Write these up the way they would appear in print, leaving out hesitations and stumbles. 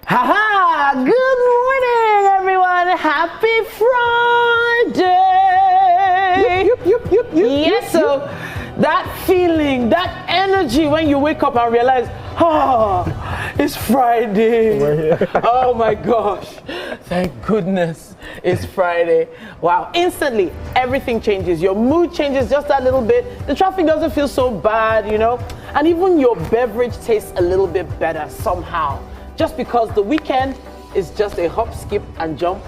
Ha! Good morning, everyone. Happy Friday. Yes, so that feeling, that energy when you wake up and realize, it's Friday. Oh my gosh. Thank goodness it's Friday. Wow. Instantly, everything changes. Your mood changes just a little bit. The traffic doesn't feel so bad, you know, and even your beverage tastes a little bit better somehow. Just because the weekend is just a hop, skip, and jump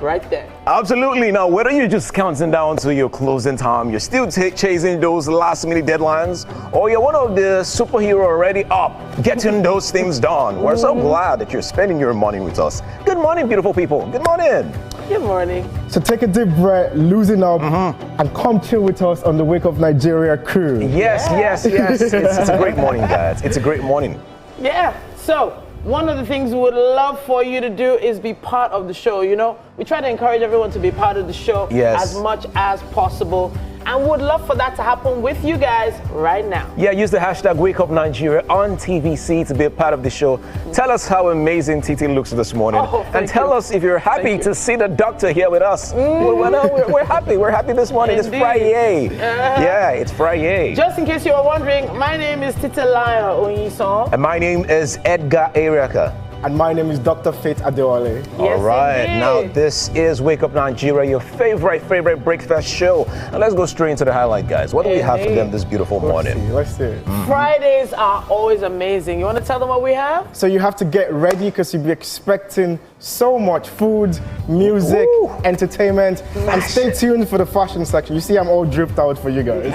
right there. Absolutely. Now, whether you're just counting down to your closing time, you're still chasing those last-minute deadlines, or you're one of the superhero already up, getting those things done, we're so glad that you're spending your morning with us. Good morning, beautiful people. Good morning. Good morning. So take a deep breath, loosen up, and come chill with us on the Wake Up Nigeria crew. Yes. It's a great morning, guys. It's a great morning. Yeah. So, one of the things we would love for you to do is be part of the show. You know, we try to encourage everyone to be part of the show as much as possible. And would love for that to happen with you guys right now. Yeah, use the hashtag #WakeUpNigeria on TVC to be a part of the show. Tell us how amazing Titi looks this morning. And tell us if you're happy to see the doctor here with us. We're happy. We're happy this morning. Indeed. It's Friday. Yeah, it's Friday. Just in case you were wondering, my name is Titilaya Onyison. And my name is Edgar Ariaka. And my name is Dr. Faith Adewale. All right, now this is Wake Up Nigeria, your favorite breakfast show. And let's go straight into the highlight, guys. What do we have for them this beautiful morning? Let's see it. Fridays are always amazing. You want to tell them what we have? So you have to get ready because you'll be expecting so much food, music, entertainment, and stay tuned for the fashion section. You see I'm all dripped out for you guys.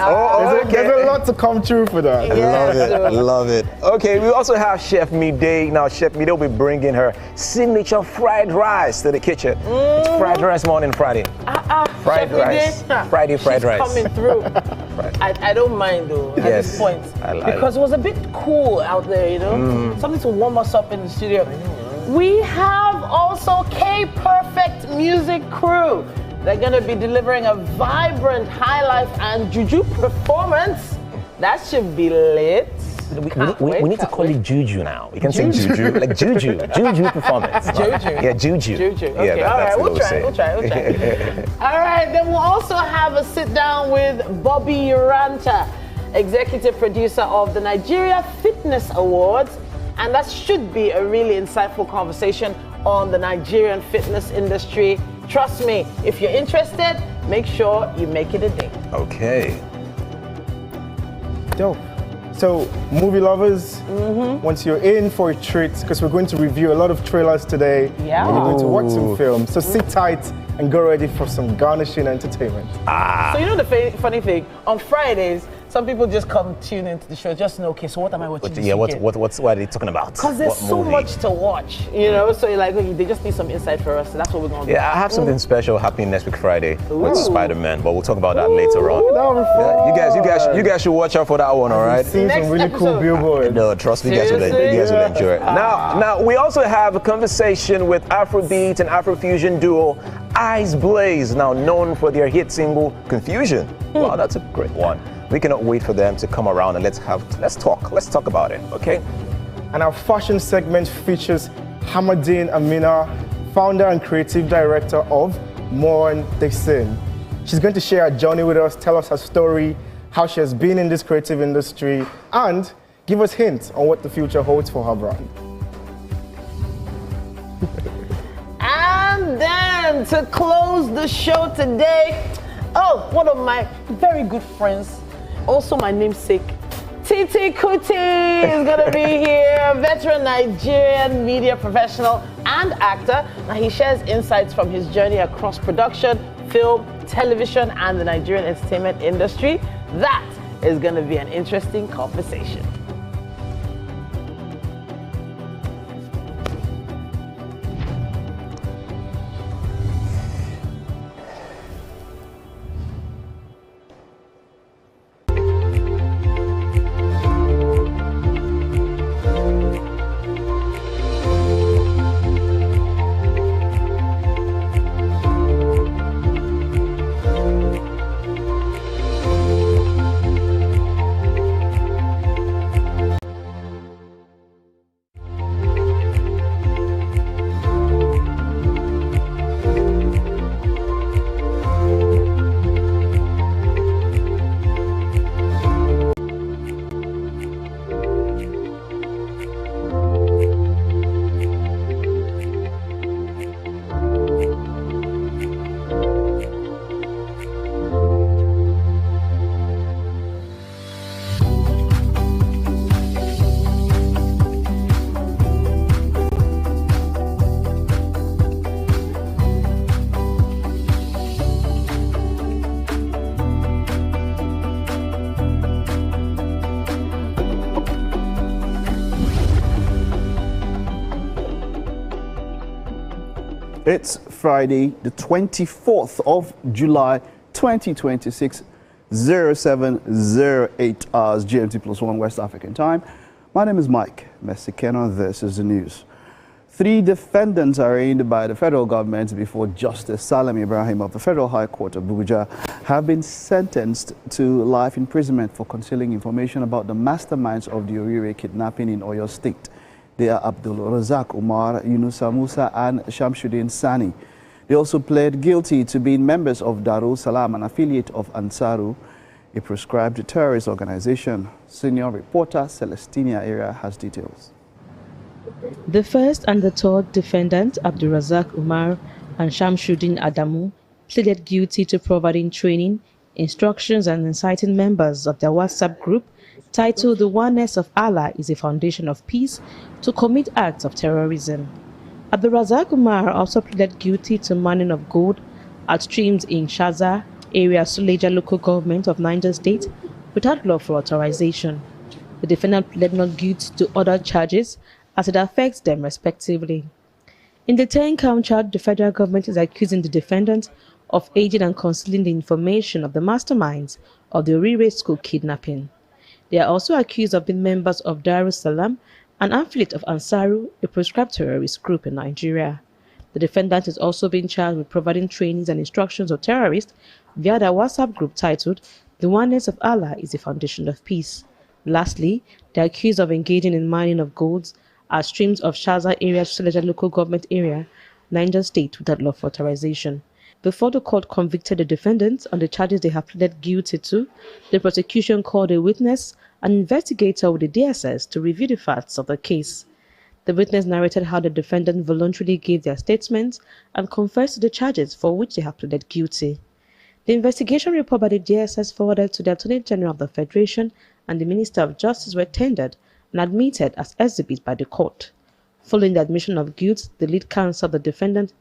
There's a lot to come true for that. I love it. Okay, we also have Chef Mide. Now, Chef Mide will be bringing her signature fried rice to the kitchen. It's fried rice morning Friday. Fried rice. Friday fried rice. Coming through. I don't mind though at this point. Because it was a bit cool out there, you know? Something to warm us up in the studio. We have also K-Perfect Music Crew. They're going to be delivering a vibrant high life and juju performance. That should be lit. We need to call it Juju now. We can say Juju, like Juju performance. Juju. Yeah, Juju. Okay, Yeah, all right, that's we'll try. All right, then we'll also have a sit down with Bobby Uranta, executive producer of the Nigeria Fitness Awards. And that should be a really insightful conversation on the Nigerian fitness industry. Trust me, if you're interested, make sure you make it a date. Okay. Dope. So, movie lovers, once you're in for a treat, because we're going to review a lot of trailers today, and you're going to watch some films. So sit tight and go ready for some garnishing entertainment. So you know the funny thing, on Fridays, some people just come tune into the show, just know, okay, so what am I watching this weekend? What are they talking about? Because there's so much to watch, you know, so you're like, okay, they just need some insight for us, so that's what we're going to do. Yeah, I have something special happening next week Friday with Spider-Man, but we'll talk about that later on. That'll be fun. You guys should watch out for that one, all right? Seen some really cool billboards. No, trust me, you guys will enjoy it. Now, we also have a conversation with Afrobeat and Afrofusion duo Eyes Blaze, now known for their hit single Confusion. Wow, that's a great one. We cannot wait for them to come around and let's talk about it, okay? And our fashion segment features Hamadine Amina, founder and creative director of Moran Dixon. She's going to share her journey with us, tell us her story, how she has been in this creative industry, and give us hints on what the future holds for her brand. And then to close the show today, one of my very good friends, also my namesake, Titi Kuti is going to be here, veteran Nigerian media professional and actor. Now he shares insights from his journey across production, film, television, and the Nigerian entertainment industry. That is going to be an interesting conversation. It's Friday, the 24th of July, 2026, 0708 hours GMT plus 1 West African time. My name is Mike Mesikeno. This is the news. 3 defendants arraigned by the federal government before Justice Salam Ibrahim of the Federal High Court of Abuja have been sentenced to life imprisonment for concealing information about the masterminds of the Orire kidnapping in Oyo State. They are Abdul Razak Umar, Yunusa Musa and Shamsuddin Sani. They also pled guilty to being members of Darul Salam, an affiliate of Ansaru, a proscribed terrorist organization. Senior reporter Celestina Era has details. The first and the third defendant, Abdulrazak Umar and Shamsuddin Adamu, pleaded guilty to providing training, instructions and inciting members of their WhatsApp group titled "The Oneness of Allah is a Foundation of Peace" to commit acts of terrorism. Abdulrazak Umar also pleaded guilty to mining of gold at streams in Shaza area, Suleja local government of Niger State, without lawful authorization. The defendant pled not guilty to other charges as it affects them respectively. In the 10-count charge, the federal government is accusing the defendant of aiding and concealing the information of the masterminds of the Orire school kidnapping. They are also accused of being members of Darul Salam, an affiliate of Ansaru, a proscribed terrorist group in Nigeria. The defendant is also being charged with providing trainings and instructions of terrorists via their WhatsApp group titled "The Oneness of Allah is a Foundation of Peace." Lastly, they are accused of engaging in mining of golds at streams of Shaza area, Suleja local government area, Niger State, without lawful authorization. Before the court convicted the defendants on the charges they have pleaded guilty to, the prosecution called a witness, an investigator with the DSS, to review the facts of the case. The witness narrated how the defendant voluntarily gave their statements and confessed to the charges for which they have pleaded guilty. The investigation report by the DSS forwarded to the Attorney General of the Federation and the Minister of Justice were tendered and admitted as exhibits by the court. Following the admission of guilt, the lead counsel of the defendant,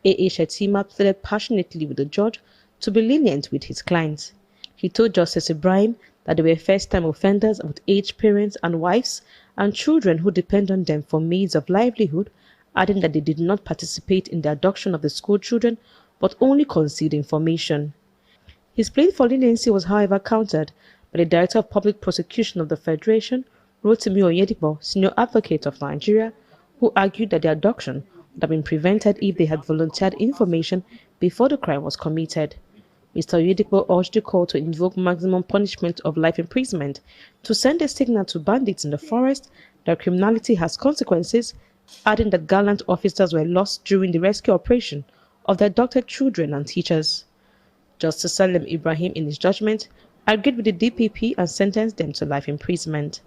A.A. Shetima, pleaded passionately with the judge to be lenient with his client. He told Justice Ibrahim that they were first-time offenders with aged parents and wives and children who depend on them for means of livelihood, adding that they did not participate in the abduction of the school children but only concealed information. His plea for leniency was, however, countered by the Director of Public Prosecution of the Federation, Rotimi Oyedipo, senior advocate of Nigeria, who argued that the abduction would have been prevented if they had volunteered information before the crime was committed. Mr. Oyedipo urged the court to invoke maximum punishment of life imprisonment to send a signal to bandits in the forest that criminality has consequences, adding that gallant officers were lost during the rescue operation of the abducted children and teachers. Justice Salam Ibrahim, in his judgment, agreed with the DPP and sentenced them to life imprisonment.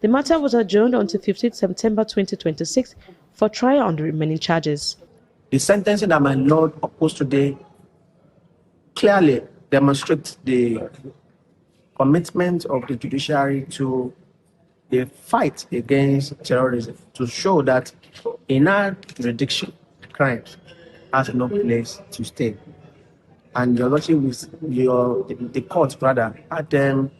The matter was adjourned until 15 September 2026 for trial on the remaining charges. The sentencing that my Lord opposed today clearly demonstrates the commitment of the judiciary to the fight against terrorism, to show that in our jurisdiction, crime has no place to stay. And your Lordship, the court rather, had them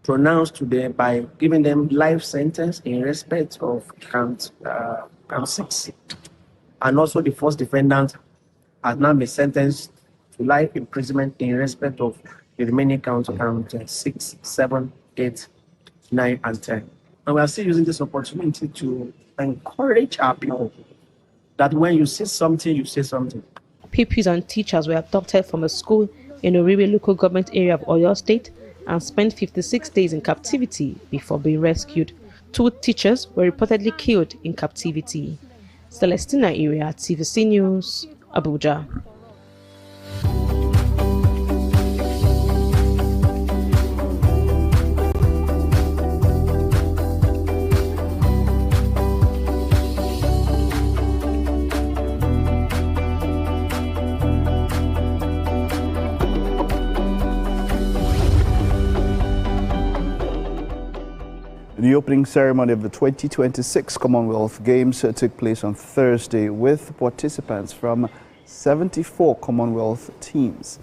pronounced to them by giving them life sentence in respect of count 6. And also the first defendant has now been sentenced to life imprisonment in respect of the remaining count 6, 7, 8, 9, and 10. And we are still using this opportunity to encourage our people that when you say something, you say something. Pupils and teachers were abducted from a school in Orire local government area of Oyo State and spent 56 days in captivity before being rescued. 2 teachers were reportedly killed in captivity. Celestina Area, TVC News, Abuja. The opening ceremony of the 2026 Commonwealth Games took place on Thursday with participants from 74 Commonwealth teams.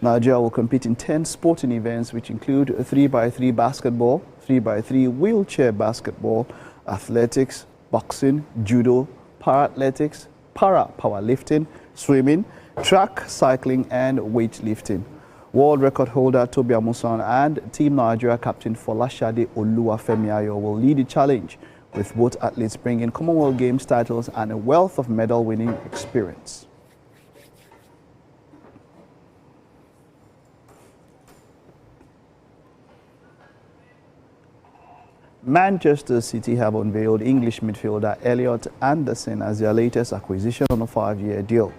Nigeria will compete in 10 sporting events, which include 3x3 basketball, 3x3 wheelchair basketball, athletics, boxing, judo, para-athletics, powerlifting, swimming, track, cycling, and weightlifting. World record holder Tobi Amusan and Team Nigeria captain Folashade Oluwafemiayo will lead the challenge, with both athletes bringing Commonwealth Games titles and a wealth of medal-winning experience. Manchester City have unveiled English midfielder Elliot Anderson as their latest acquisition on a 5-year deal.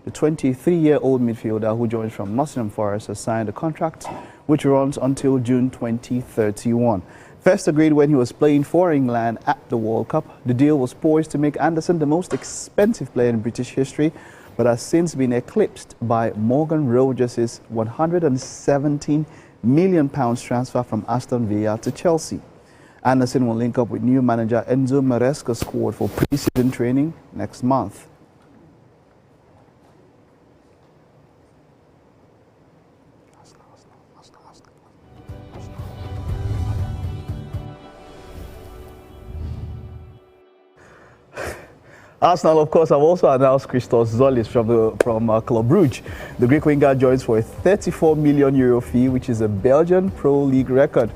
The 23-year-old midfielder, who joins from Nottingham Forest, has signed a contract which runs until June 2031. First agreed when he was playing for England at the World Cup, the deal was poised to make Anderson the most expensive player in British history, but has since been eclipsed by Morgan Rogers' £117 million transfer from Aston Villa to Chelsea. Anderson will link up with new manager Enzo Maresca's squad for pre-season training next month. Arsenal, of course, have also announced Christos Zolis from Club Brugge. The Greek winger joins for a €34 million fee, which is a Belgian Pro League record.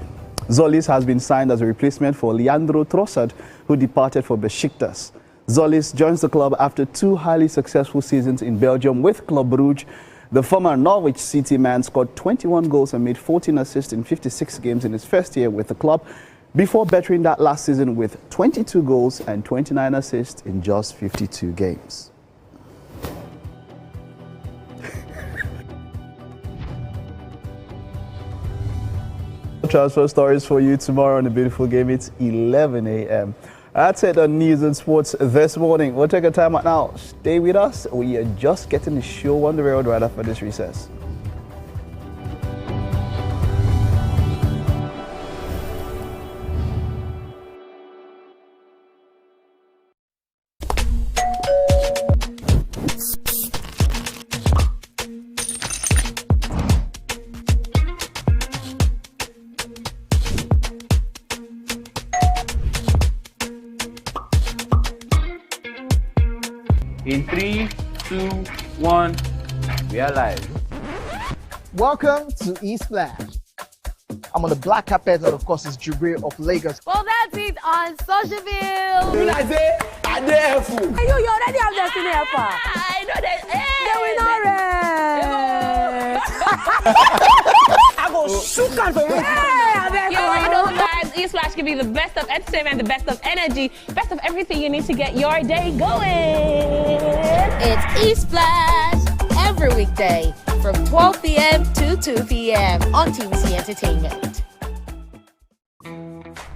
Zolis has been signed as a replacement for Leandro Trossard, who departed for Besiktas. Zolis joins the club after 2 highly successful seasons in Belgium with Club Brugge. The former Norwich City man scored 21 goals and made 14 assists in 56 games in his first year with the club, before bettering that last season with 22 goals and 29 assists in just 52 games. Transfer stories for you tomorrow on the beautiful game. It's 11 a.m. That's it on News and Sports this morning. We'll take a time out now. Stay with us. We are just getting the show on the road right after this recess. In 3, 2, 1, we are live. Welcome to E-Splash. I'm on the black carpet, and of course, it's Jubril of Lagos. Well, that's it on Socialville. When I say, I dare fool. You already have Destiny Alpha. I know that. I go shoot out for you. You already know, guys. E-Splash can be the best of entertainment, the best of energy, best of everything you need to get your day going. It's E-Splash every weekday from 12 p.m. to 2 p.m. on TVC Entertainment.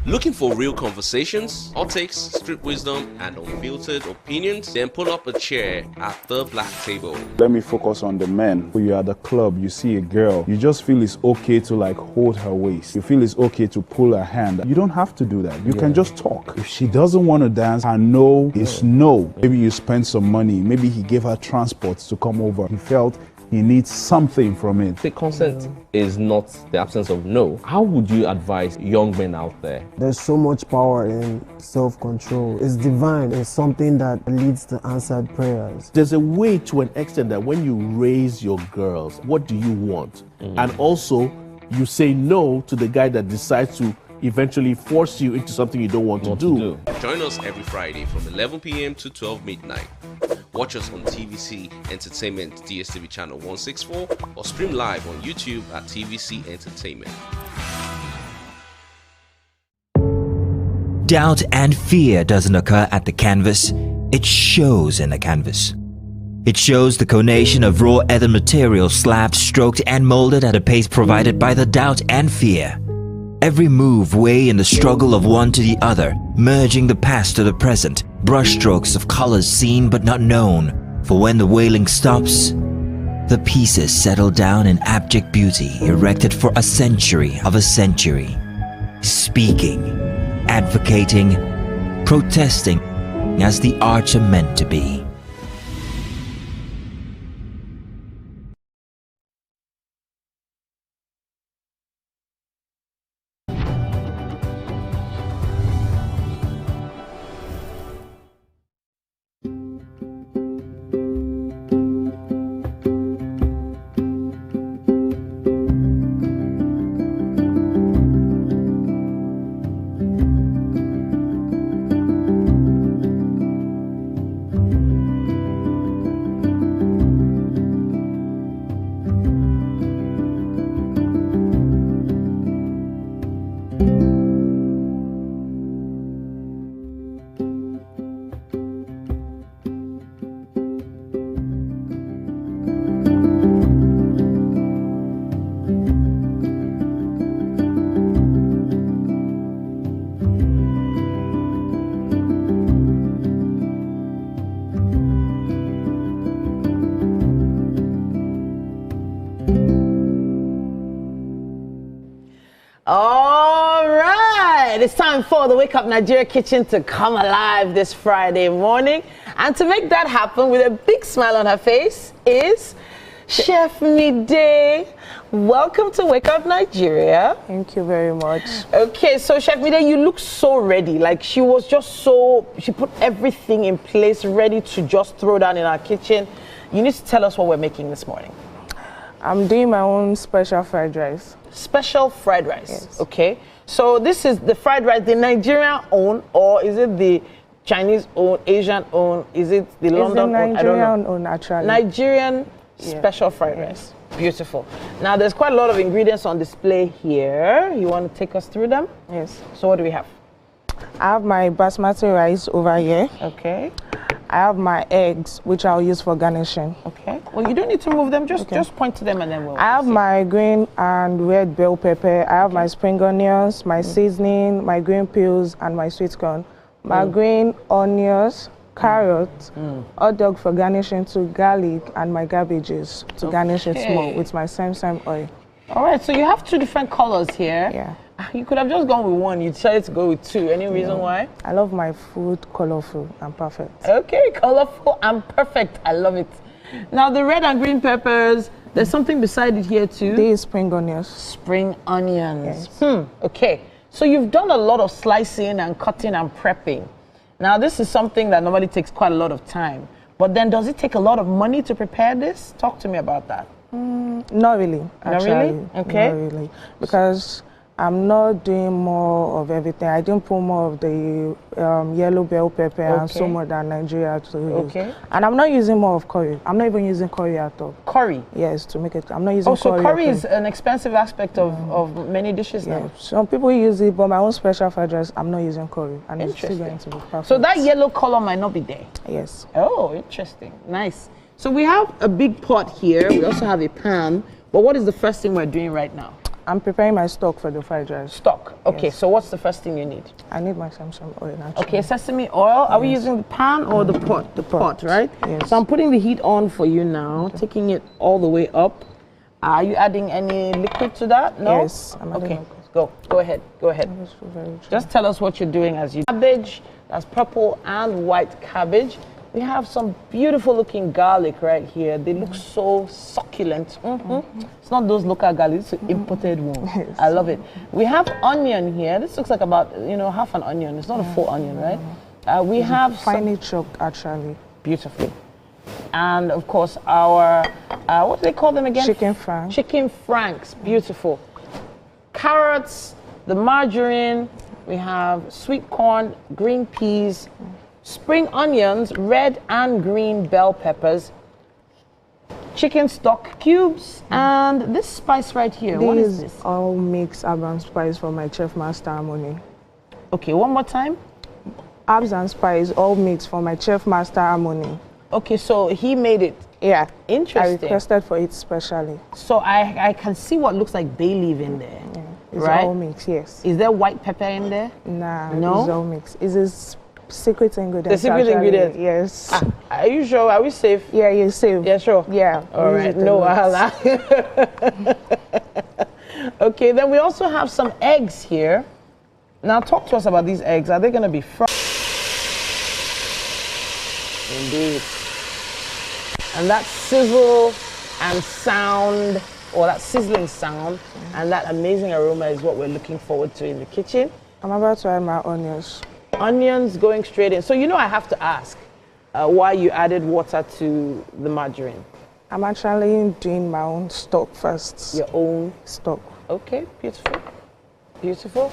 Looking for real conversations, hot takes, street wisdom, and unfiltered opinions? Then pull up a chair at the black table. Let me focus on the men. When you're at the club, you see a girl, you just feel it's okay to like hold her waist. You feel it's okay to pull her hand. You don't have to do that. You can just talk. If she doesn't want to dance, her no is no. Maybe you spend some money. Maybe he gave her transport to come over. He felt he needs something from it. The consent is not the absence of no. How would you advise young men out there? There's so much power in self-control. It's divine. It's something that leads to answered prayers. There's a way to an extent that when you raise your girls, what do you want? And also, you say no to the guy that decides to eventually force you into something you don't want to do. Join us every Friday from 11 p.m. to 12 midnight. Watch us on TVC Entertainment DSTV channel 164 or stream live on YouTube at TVC Entertainment. Doubt and fear doesn't occur at the canvas, it shows in the canvas. It shows the conation of raw earthen material slabbed, stroked and molded at a pace provided by the doubt and fear. Every move weigh in the struggle of one to the other, merging the past to the present, brushstrokes of colors seen but not known. For when the wailing stops, the pieces settle down in abject beauty, erected for a century of a century. Speaking, advocating, protesting as the arts are meant to be. time for the Wake Up Nigeria kitchen to come alive this Friday morning. And to make that happen with a big smile on her face is Chef Mide. Welcome to Wake Up Nigeria. Thank you very much. Okay, so Chef Mide, you look so ready. Like she was just so, she put everything in place, ready to just throw down in our kitchen. You need to tell us what we're making this morning. I'm doing my own special fried rice. Special fried rice, yes. Okay. So this is the fried rice, the Nigerian own, or is it the Chinese own, Asian own? Is it the London own? I don't know. Nigerian own, actually. Nigerian special fried rice. Beautiful. Now there's quite a lot of ingredients on display here. You want to take us through them? Yes. So what do we have? I have my basmati rice over here. Okay. I have my eggs, which I'll use for garnishing. Okay. Well, you don't need to move them. Just point to them and then we'll I have my green and red bell pepper. I have my spring onions, my seasoning, my green peas, and my sweet corn. My green onions, carrots, hot dog for garnishing, to garlic, and my cabbages to garnish it small with my same oil. All right. So you have two different colors here. Yeah. You could have just gone with one. You decided to go with two. Any reason why? I love my food colorful and perfect. Okay, colorful and perfect. I love it. Now the red and green peppers, there's something beside it here too. These spring onions. Spring onions. Yes. Okay. So you've done a lot of slicing and cutting and prepping. Now this is something that normally takes quite a lot of time. But then does it take a lot of money to prepare this? Talk to me about that. Not really, actually. Not really? Okay. Not really. Because I'm not doing more of everything. I didn't put more of the yellow bell pepper and so much than Nigeria to use. Okay. And I'm not using more of curry. I'm not even using curry at all. Curry? Yes, to make it. I'm not using curry. So curry is an expensive aspect of many dishes now. Some people use it, but my own special fried rice, I'm not using curry. And it's still going to be perfect. So that yellow color might not be there? Yes. Oh, interesting. Nice. So we have a big pot here. We also have a pan. But what is the first thing we're doing right now? I'm preparing my stock for the fried rice. Stock. Okay, so what's the first thing you need? I need my sesame oil, actually. Okay, sesame oil. Are we using the pan or the pot? The pot, right? Yes. So I'm putting the heat on for you now, taking it all the way up. Are you adding any liquid to that? No? Yes, I'm adding liquid. Go ahead. Just tell us what you're doing as you cabbage. That's purple and white cabbage. We have some beautiful looking garlic right here. They look so succulent. It's not those local garlic, it's imported ones. Yes. I love it. We have onion here. This looks like about, half an onion. It's not a full onion, right? We have finely chopped, actually. Beautifully. And of course our, what do they call them again? Chicken franks. Chicken franks, beautiful. Carrots, the margarine, we have sweet corn, green peas, spring onions, red and green bell peppers, chicken stock cubes, and this spice right here. What is this? All mixed herbs and spice for my chef master harmony. Okay, one more time. Herbs and spice, all mixed for my chef master harmony. Okay, so he made it. Yeah. Interesting. I requested for it specially. So I can see what looks like bay leaf in there. Yeah. It's right? all mixed, yes. Is there white pepper in there? Nah, no? It's all mixed. It's a secret ingredient. The secret ingredient? Yes. Are you sure? Are we safe? Yeah, you're safe. Yeah, sure. Yeah. All right. No, okay, then we also have some eggs here. Now talk to us about these eggs. Are they going to be fried? Indeed. And that sizzle and sound, or that sizzling sound, and that amazing aroma is what we're looking forward to in the kitchen. I'm about to add my onions. Onions going straight in. So I have to ask why you added water to the margarine. I'm actually doing my own stock first. Your own stock. Okay, beautiful. Beautiful.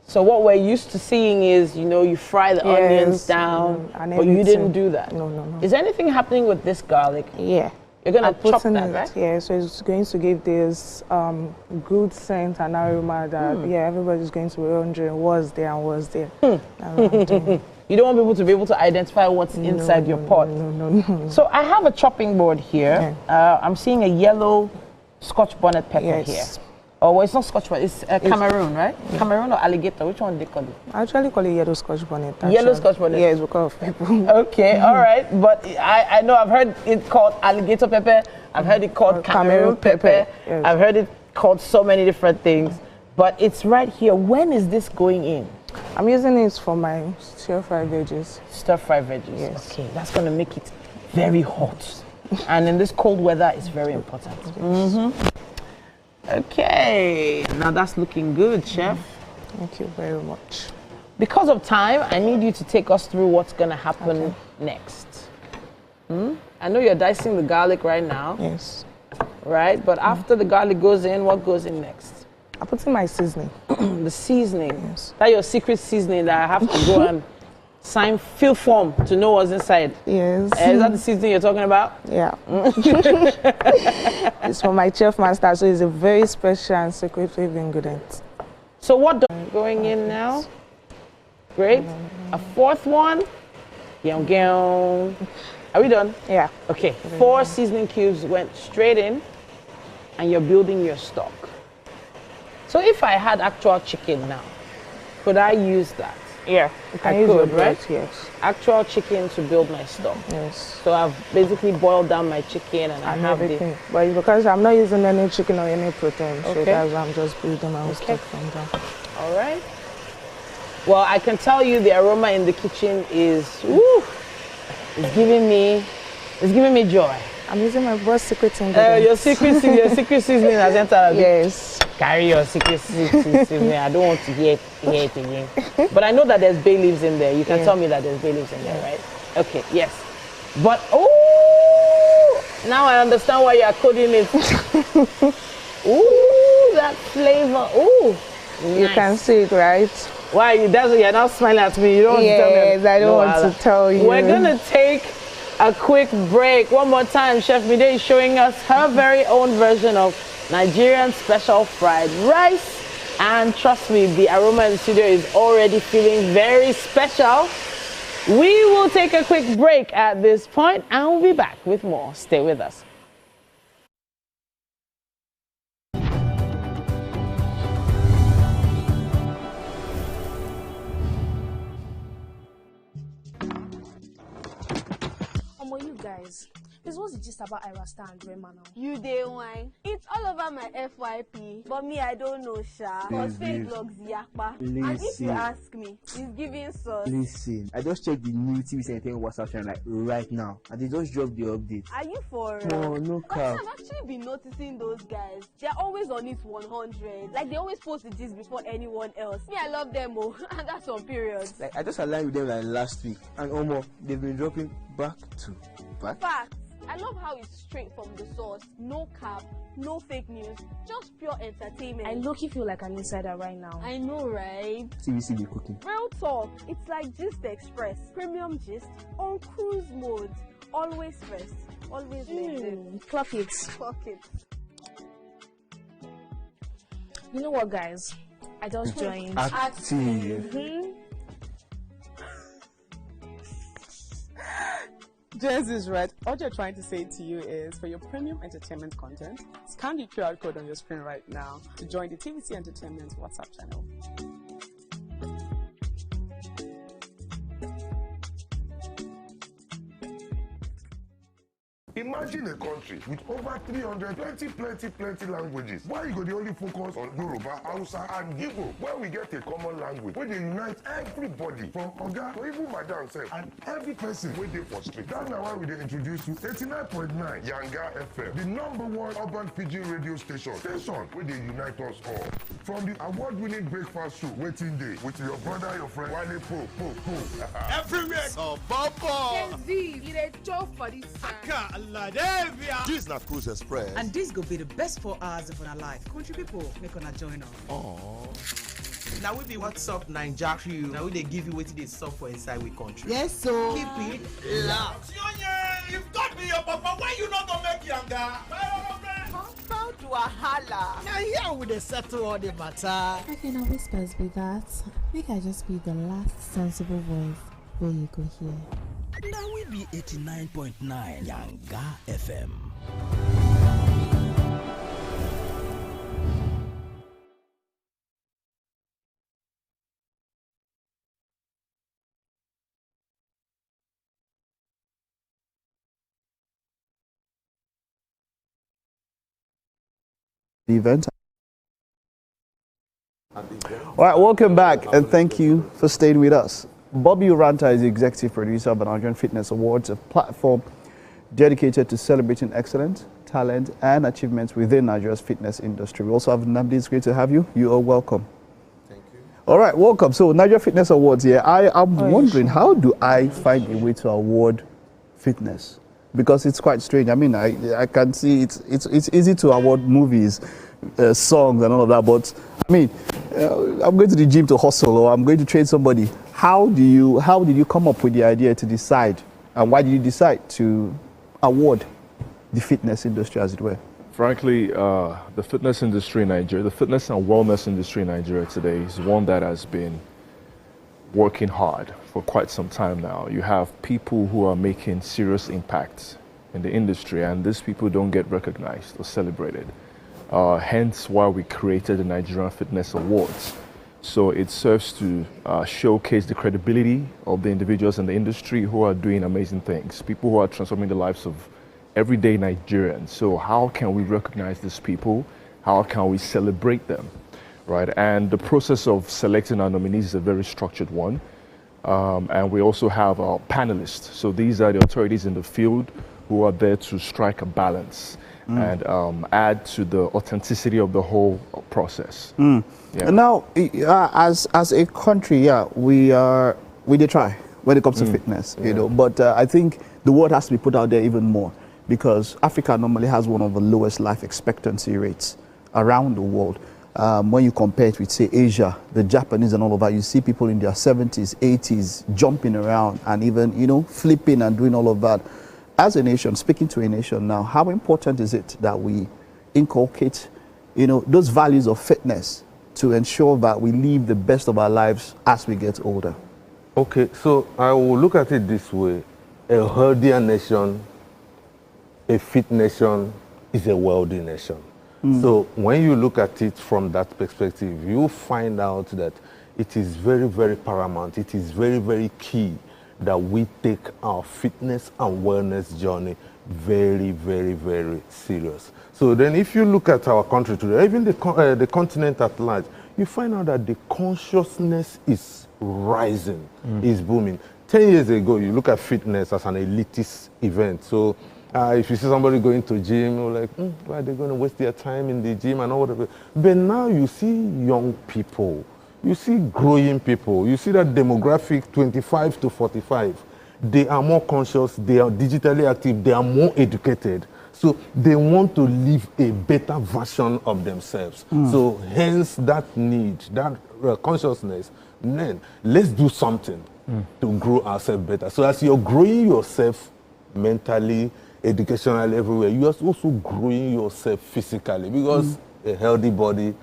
So what we're used to seeing is, you fry the onions down, but you didn't do that. No. Is anything happening with this garlic? Yeah. You're going to chop that, right? Yeah, so it's going to give this good scent and aroma that, everybody's going to be wondering what's there and what's there. You don't want people to be able to identify what's inside your pot. No. So I have a chopping board here. I'm seeing a yellow Scotch bonnet pepper here. Oh, well, it's not Scotch bonnet, it's Cameroon, right? Yeah. Cameroon or alligator, which one do they call it? I actually call it yellow Scotch bonnet. Actually. Yellow Scotch bonnet? Yes, because of people. Okay, all right. But I know I've heard it called alligator pepper. I've heard it called Cameroon pepper. Yes. I've heard it called so many different things. but it's right here. When is this going in? I'm using it for my stir-fry veggies. Stir-fry veggies. Yes. Okay, that's going to make it very hot. And in this cold weather, it's very important. Okay, now that's looking good, Chef. Thank you very much. Because of time, I need you to take us through what's going to happen next. I know you're dicing the garlic right now. Yes. Right, but after the garlic goes in, what goes in next? I put in my seasoning. The seasoning. Yes. That's your secret seasoning that I have to go and sign fill form to know what's inside. Yes. Is that the seasoning you're talking about? Yeah. It's from my chef master, so it's a very special and secretive ingredient. So what going in now? Great. A fourth one. Are we done? Yeah. Okay. 4 seasoning cubes went straight in, and you're building your stock. So if I had actual chicken now, could I use that? Yeah. I could, right? Yes. Actual chicken to build my stock. Yes. So I've basically boiled down my chicken and I have everything. But because I'm not using any chicken or any protein, so Okay. that's why I'm just building my own stock from there. All right. Well, I can tell you the aroma in the kitchen is, it's giving me joy. I'm using my best secret ingredient. Your secret seasoning has entered. Yes. Carry your secret seasoning. I don't want to hear it again. But I know that there's bay leaves in there. You can tell me that there's bay leaves in there, right? Okay, yes. But, now I understand why you're coding it. That flavor. You can see it, right? Why? You're not smiling at me. You don't want to tell me. Yes, I don't want to tell you. We're going to take a quick break. One more time, Chef Mide is showing us her very own version of Nigerian special fried rice. And trust me, the aroma in the studio is already feeling very special. We will take a quick break at this point and we'll be back with more. Stay with us. You guys, this was the gist about Irasta and Rema now. You day wine. It's all over my FYP, but me I don't know, Sha. Cause fake blogs yakpa. And if you ask me, it's giving sauce. Listen, I just checked the new TVC Entertainment WhatsApp channel like right now, and they just dropped the update. Are you for No, no cap. I've actually been noticing those guys. They're always on it 100. Like they always post the gist before anyone else. Me, I love them, and that's on periods. Like I just aligned with them like last week, and they've been dropping back to back. Facts. I love how it's straight from the source. No cap, no fake news, just pure entertainment. I low-key feel like an insider right now. I know, right? TVC be cooking. Real talk. It's like Gist Express. Premium gist on cruise mode. Always first. Always next. Clock it. Clock it. You know what, guys? I just joined. Active. Jess is right. What you're trying to say to you is, for your premium entertainment content, scan the QR code on your screen right now to join the TVC Entertainment WhatsApp channel. Imagine a country with over 300 plenty languages. Why you go the only focus on Yoruba, Hausa, and Igbo? Where we get a common language where they unite everybody from Oga to even Madam self and every person where they for street. That's why we dey introduce you 89.9 Yanga FM, the #1 urban pidgin radio station where they unite us all. From the award-winning breakfast show Waiting Day with your brother, your friend Wale Po. Everywhere. So Bobo. You a joke for this time. This is not Cruise Express. And this go be the best 4 hours of our life. Country people, make una join us. Aww. Now we be what's up Naija crew. Now we they give you wetin dey sup for inside we country. Yes, so keep it loud. If God be your papa, why you not gonna make Yanga? Compound to a holla. Now here we dey settle all the matter. Okay, now whispers be that. Make I just be the last sensible voice where you go hear. Now we be 89.9 Yanga FM. The event All right, welcome back, and thank you for staying with us. Bobby Uranta is the executive producer of the Nigerian Fitness Awards, a platform dedicated to celebrating excellence, talent, and achievements within Nigeria's fitness industry. We also have Nnamdi. It's great to have you. You are welcome. Thank you. All right, welcome. So, Nigeria Fitness Awards here. I'm wondering, how do I find a way to award fitness? Because it's quite strange. I mean, I can see it's easy to award movies, songs, and all of that. But I mean, I'm going to the gym to hustle, or I'm going to train somebody. How did you come up with the idea to decide, and why did you decide to award the fitness industry, as it were? Frankly, the fitness industry in Nigeria, the fitness and wellness industry in Nigeria today is one that has been working hard for quite some time now. You have people who are making serious impacts in the industry, and these people don't get recognized or celebrated. Hence why we created the Nigerian Fitness Awards. So it serves to showcase the credibility of the individuals in the industry who are doing amazing things, people who are transforming the lives of everyday Nigerians. So how can we recognize these people? How can we celebrate them? Right, and the process of selecting our nominees is a very structured one. And we also have our panelists. So these are the authorities in the field who are there to strike a balance and add to the authenticity of the whole process. Yeah. And now, as a country, we did try when it comes to fitness, you know. But I think the word has to be put out there even more, because Africa normally has one of the lowest life expectancy rates around the world. When you compare it with, say, Asia, the Japanese and all of that, you see people in their 70s, 80s jumping around and even, you know, flipping and doing all of that. As a nation, speaking to a nation now, how important is it that we inculcate, you know, those values of fitness to ensure that we live the best of our lives as we get older? Okay, so I will look at it this way. A healthier nation, a fit nation, is a wealthy nation. So when you look at it from that perspective, you find out that it is very, very paramount. It is very, very key that we take our fitness and wellness journey very, very, very serious. So then if you look at our country today, even the continent at large, you find out that the consciousness is rising, is booming. 10 years ago, you look at fitness as an elitist event. So if you see somebody going to gym, you're like, why are they going to waste their time in the gym and all whatever. But now you see young people, you see growing people, you see that demographic 25 to 45. They are more conscious, they are digitally active, they are more educated. So they want to live a better version of themselves. So hence that need, that consciousness, then let's do something to grow ourselves better. So as you're growing yourself mentally, educationally, everywhere, you are also growing yourself physically, because a healthy body,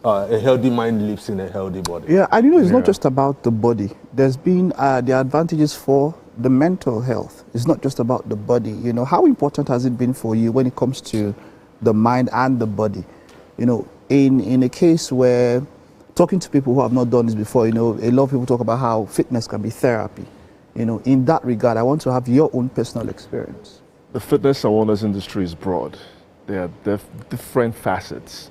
a healthy mind lives in a healthy body. Yeah, and you know, it's not just about the body. There's been the advantages for the mental health. It's not just about the body. You know, how important has it been for you when it comes to the mind and the body? You know, in a case where talking to people who have not done this before, you know, a lot of people talk about how fitness can be therapy. You know, in that regard, I want to have your own personal experience. The fitness and wellness industry is broad. There are different facets.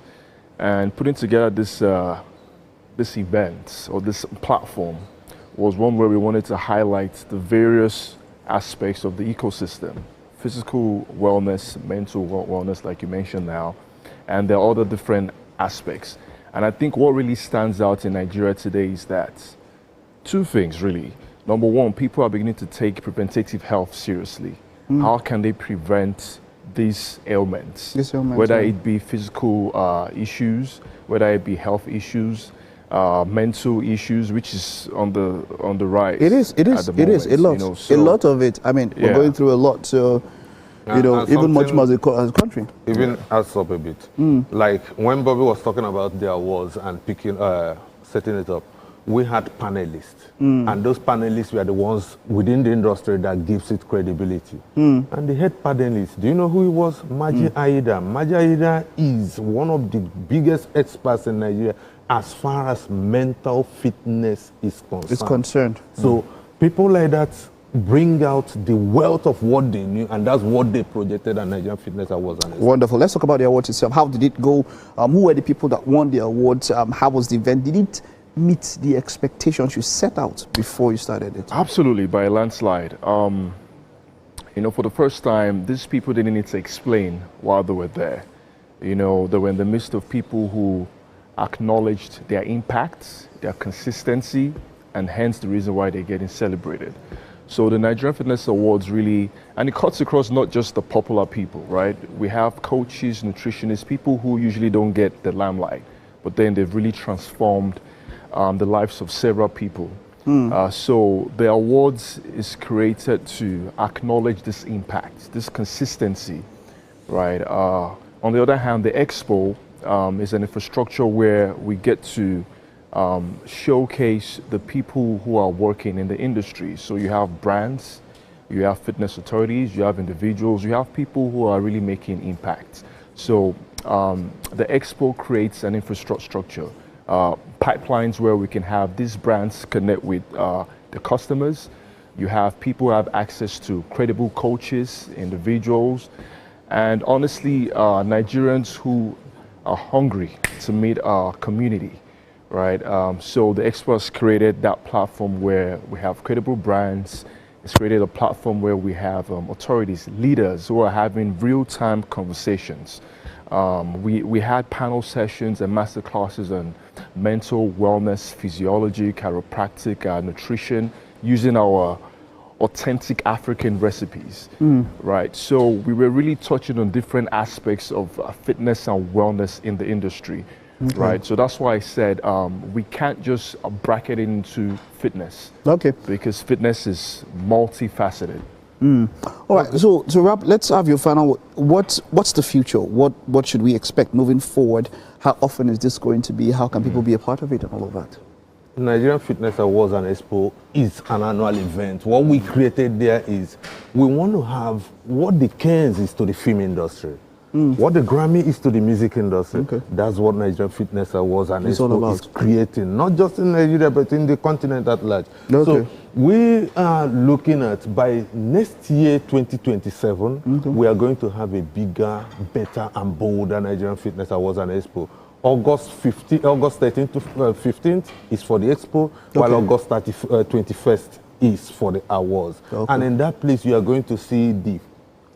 And putting together this event or this platform was one where we wanted to highlight the various aspects of the ecosystem. Physical wellness, mental wellness, like you mentioned now, and there are other different aspects. And I think what really stands out in Nigeria today is that two things, really. Number one, people are beginning to take preventative health seriously. How can they prevent these ailments? Whether it be physical issues, whether it be health issues, mental issues, which is on the rise. It is a lot. You know, so, a lot of it. I mean, we're going through a lot. So, you know, even much more as a country. Even adds up a bit. Like when Bobby was talking about the awards and setting it up, we had panelists, and those panelists were the ones within the industry that gives it credibility. And the head panelist, do you know who he was? Maji Aida. Maji Aida is one of the biggest experts in Nigeria as far as mental fitness is concerned. It's concerned. So people like that bring out the wealth of what they knew, and that's what they projected at Nigerian Fitness Awards. Wonderful. Let's talk about the awards itself. How did it go? Who were the people that won the awards? How was the event? Did it meet the expectations you set out before you started it? Absolutely, by a landslide. You know, for the first time, these people didn't need to explain why they were there. You know, they were in the midst of people who acknowledged their impacts, their consistency, and hence the reason why they're getting celebrated. So the Nigerian Fitness Awards really, and it cuts across not just the popular people, right? We have coaches, nutritionists, people who usually don't get the limelight, but then they've really transformed the lives of several people. So the awards is created to acknowledge this impact, this consistency, right? On the other hand, the expo is an infrastructure where we get to showcase the people who are working in the industry. So you have brands, you have fitness authorities, you have individuals, you have people who are really making impact. So the expo creates an infrastructure, pipelines where we can have these brands connect with the customers. You have people who have access to credible coaches, individuals, and honestly, Nigerians who are hungry to meet our community, right? So the expo has created that platform where we have credible brands. It's created a platform where we have authorities, leaders who are having real-time conversations. We had panel sessions and master classes on mental wellness, physiology, chiropractic, nutrition, using our authentic African recipes, right? So we were really touching on different aspects of fitness and wellness in the industry, right? So that's why I said we can't just bracket it into fitness, because fitness is multifaceted. All right, so to wrap, let's have your final. What's the future? What should we expect moving forward? How often is this going to be? How can people be a part of it and all of that? Nigerian Fitness Awards and Expo is an annual event. What we created there is we want to have what the Cairns is to the film industry, what the Grammy is to the music industry. That's what Nigerian Fitness Awards and Expo is creating, not just in Nigeria, but in the continent at large. So we are looking at, by next year, 2027, we are going to have a bigger, better, and bolder Nigerian Fitness Awards and Expo. August 13th to 15th is for the expo, while August 21st is for the awards. And in that place, you are going to see the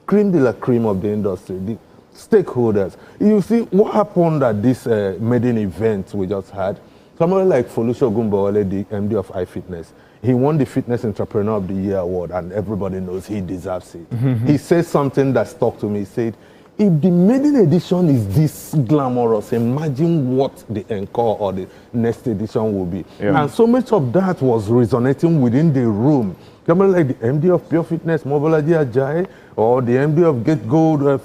cream de la cream of the industry, the stakeholders. You see what happened at this maiden event we just had. Somebody like Folusho Gumbawale, the MD of iFitness, he won the Fitness Entrepreneur of the Year award, and everybody knows he deserves it. He said something that stuck to me. He said, if the maiden edition is this glamorous, imagine what the encore or the next edition will be. And so much of that was resonating within the room. Somebody like the MD of Pure Fitness, Mobolaji Ajayi, or the MD of Get Gold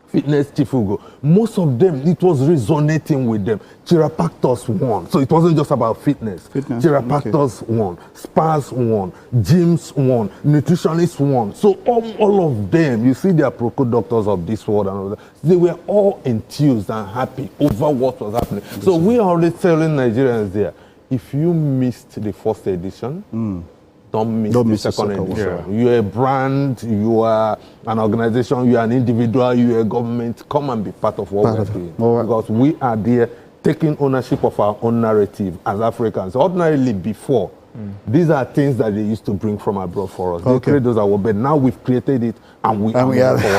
Fitness Chifugo. Most of them, it was resonating with them. Chiropractors won. So it wasn't just about fitness. Chiropractors won. Spas won. Gyms won. Nutritionists won. So all of them, you see, they are pro doctors of this world and all that. They were all enthused and happy over what was happening. So we are already telling Nigerians there, if you missed the first edition, don't miss the second edition. You're a brand, you are an organization, you are an individual, you are a government. Come and be part of what we're doing. Because we are there taking ownership of our own narrative as Africans. Ordinarily before, these are things that they used to bring from abroad for us. They create those awards, but now we've created it and we I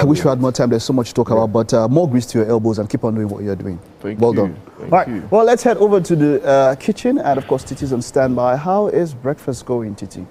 wish we had more time. There's so much to talk about, but more grease to your elbows and keep on doing what you're doing. Well done. All right, well, let's head over to the kitchen, and of course, Titi's on standby. How is breakfast going, Titi?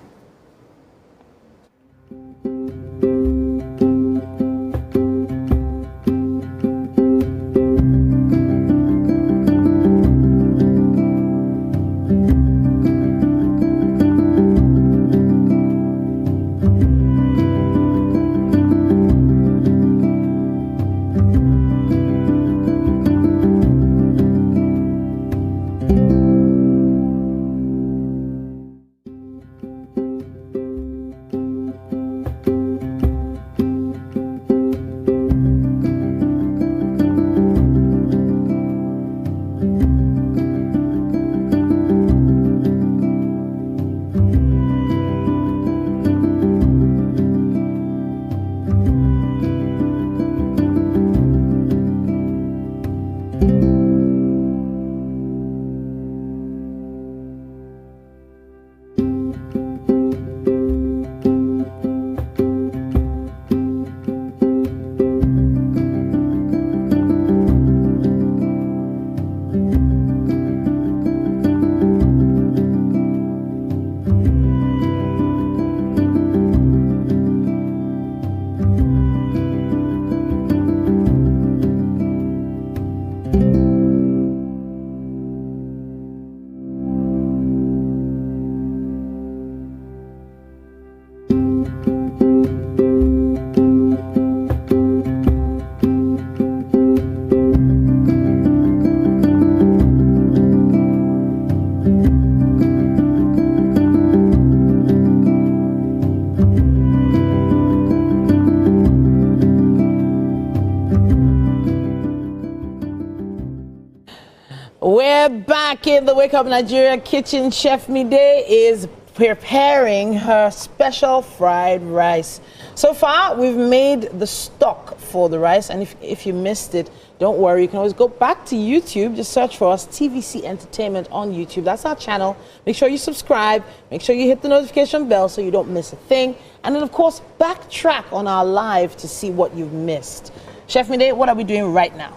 We're back in the Wake Up Nigeria kitchen. Chef Mide is preparing her special fried rice. So far, we've made the stock for the rice, and if you missed it, don't worry, you can always go back to YouTube. Just search for us, TVC Entertainment on YouTube. That's our channel. Make sure you subscribe. Make sure you hit the notification bell so you don't miss a thing. And then, of course, backtrack on our live to see what you've missed. Chef Mide, what are we doing right now?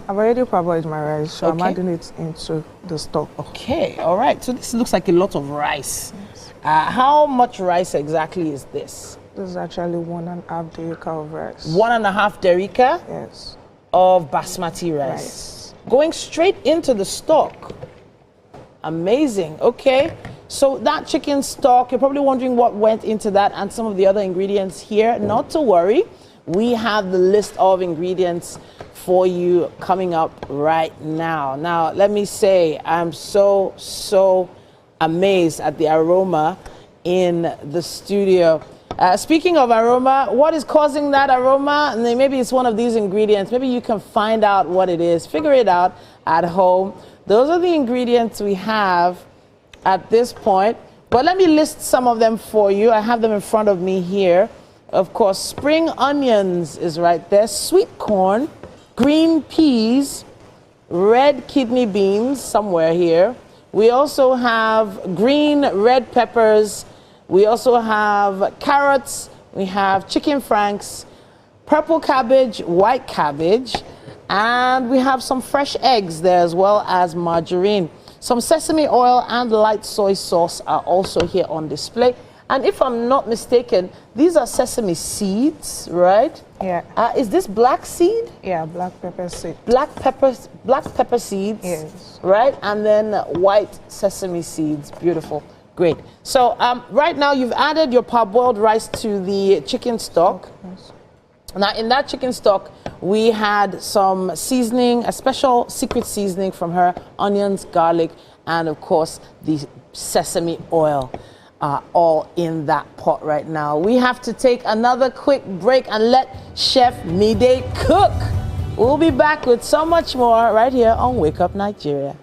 I've already parboiled my rice, so Okay. I'm adding it into the stock. Okay, all right. So this looks like a lot of rice. Yes. How much rice exactly is this? This is actually 1.5 derica of rice. 1.5 derica? Yes. Of basmati rice. Going straight into the stock. Amazing. Okay. So that chicken stock, you're probably wondering what went into that and some of the other ingredients here. Not to worry. We have the list of ingredients for you coming up right now. Now, let me say, I'm so amazed at the aroma in the studio. Speaking of aroma, what is causing that aroma? And then maybe it's one of these ingredients. Maybe you can find out what it is. Figure it out at home. Those are the ingredients we have at this point. But let me list some of them for you. I have them in front of me here. Of course, spring onions is right there. Sweet corn, green peas, red kidney beans somewhere here. We also have green red peppers. We also have carrots. We have chicken franks, purple cabbage, white cabbage, and we have some fresh eggs there as well as margarine. Some sesame oil and light soy sauce are also here on display. And if I'm not mistaken, these are sesame seeds, right? Yeah. Is this black seed? Yeah, black pepper seed. Black pepper seeds. Yes. Right, and then white sesame seeds. Beautiful. Great. So right now you've added your parboiled rice to the chicken stock. Yes. Now in that chicken stock, we had some seasoning, a special secret seasoning from her, onions, garlic, and of course the sesame oil. All in that pot right now. We have to take another quick break and let Chef Mide cook. We'll be back with so much more right here on Wake Up Nigeria.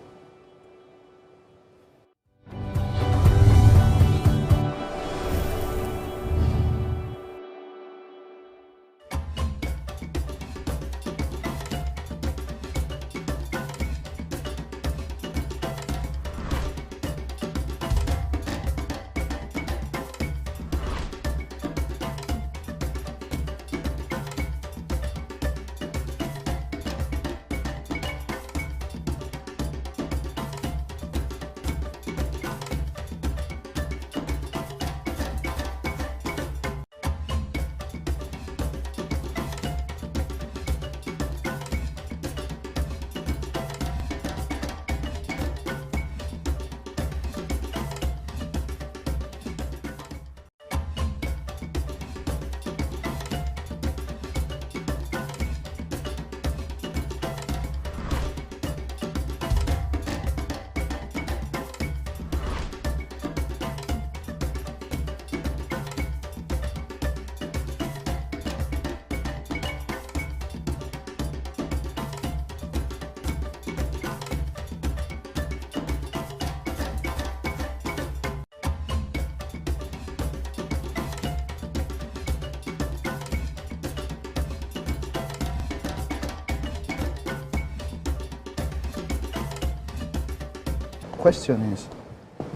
Question is,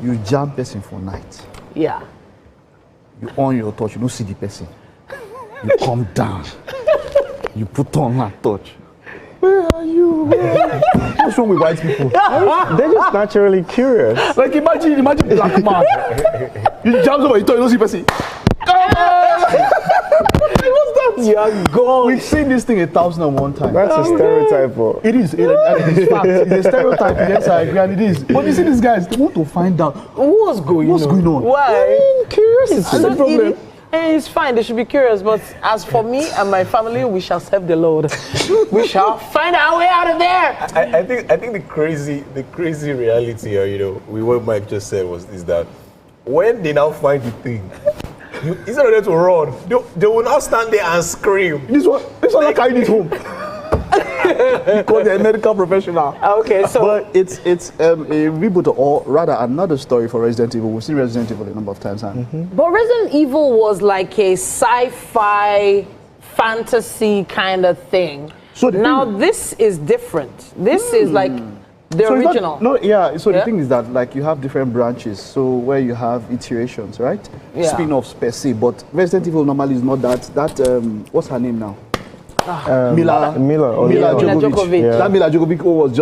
you jam person for night. Yeah. You on your torch, you don't see the person. You come down. You put on that torch. Where are you? What's wrong with white people? They're just naturally curious. Like imagine black man. You jump over, you don't see person. What's that? You're gone. We've seen this thing 1,001 times. That's a stereotype. Bro. It is. It's fact. It's a stereotype. Yes, I agree, and it is. But you see these guys, they want to find out what's going on. Why? Curiosity. That's the problem. And it's fine, they should be curious, but as for me and my family, we shall serve the Lord. We shall find our way out of there. I think the crazy reality, or what Mike just said is that when they now find the thing, instead of them to run, they will now stand there and scream. This one carried it home. Because they're a medical professional. Okay, so but it's a reboot, or rather another story for Resident Evil. We've seen Resident Evil a number of times. But Resident Evil was like a sci-fi fantasy kind of thing. So now this is different. This is like the original. So the thing is that like you have different branches. So where you have iterations, right? Yeah. Spin-offs per se. But Resident Evil normally is not that. What's her name now? Mila Jovovich. Yeah. That Mila Jovovich was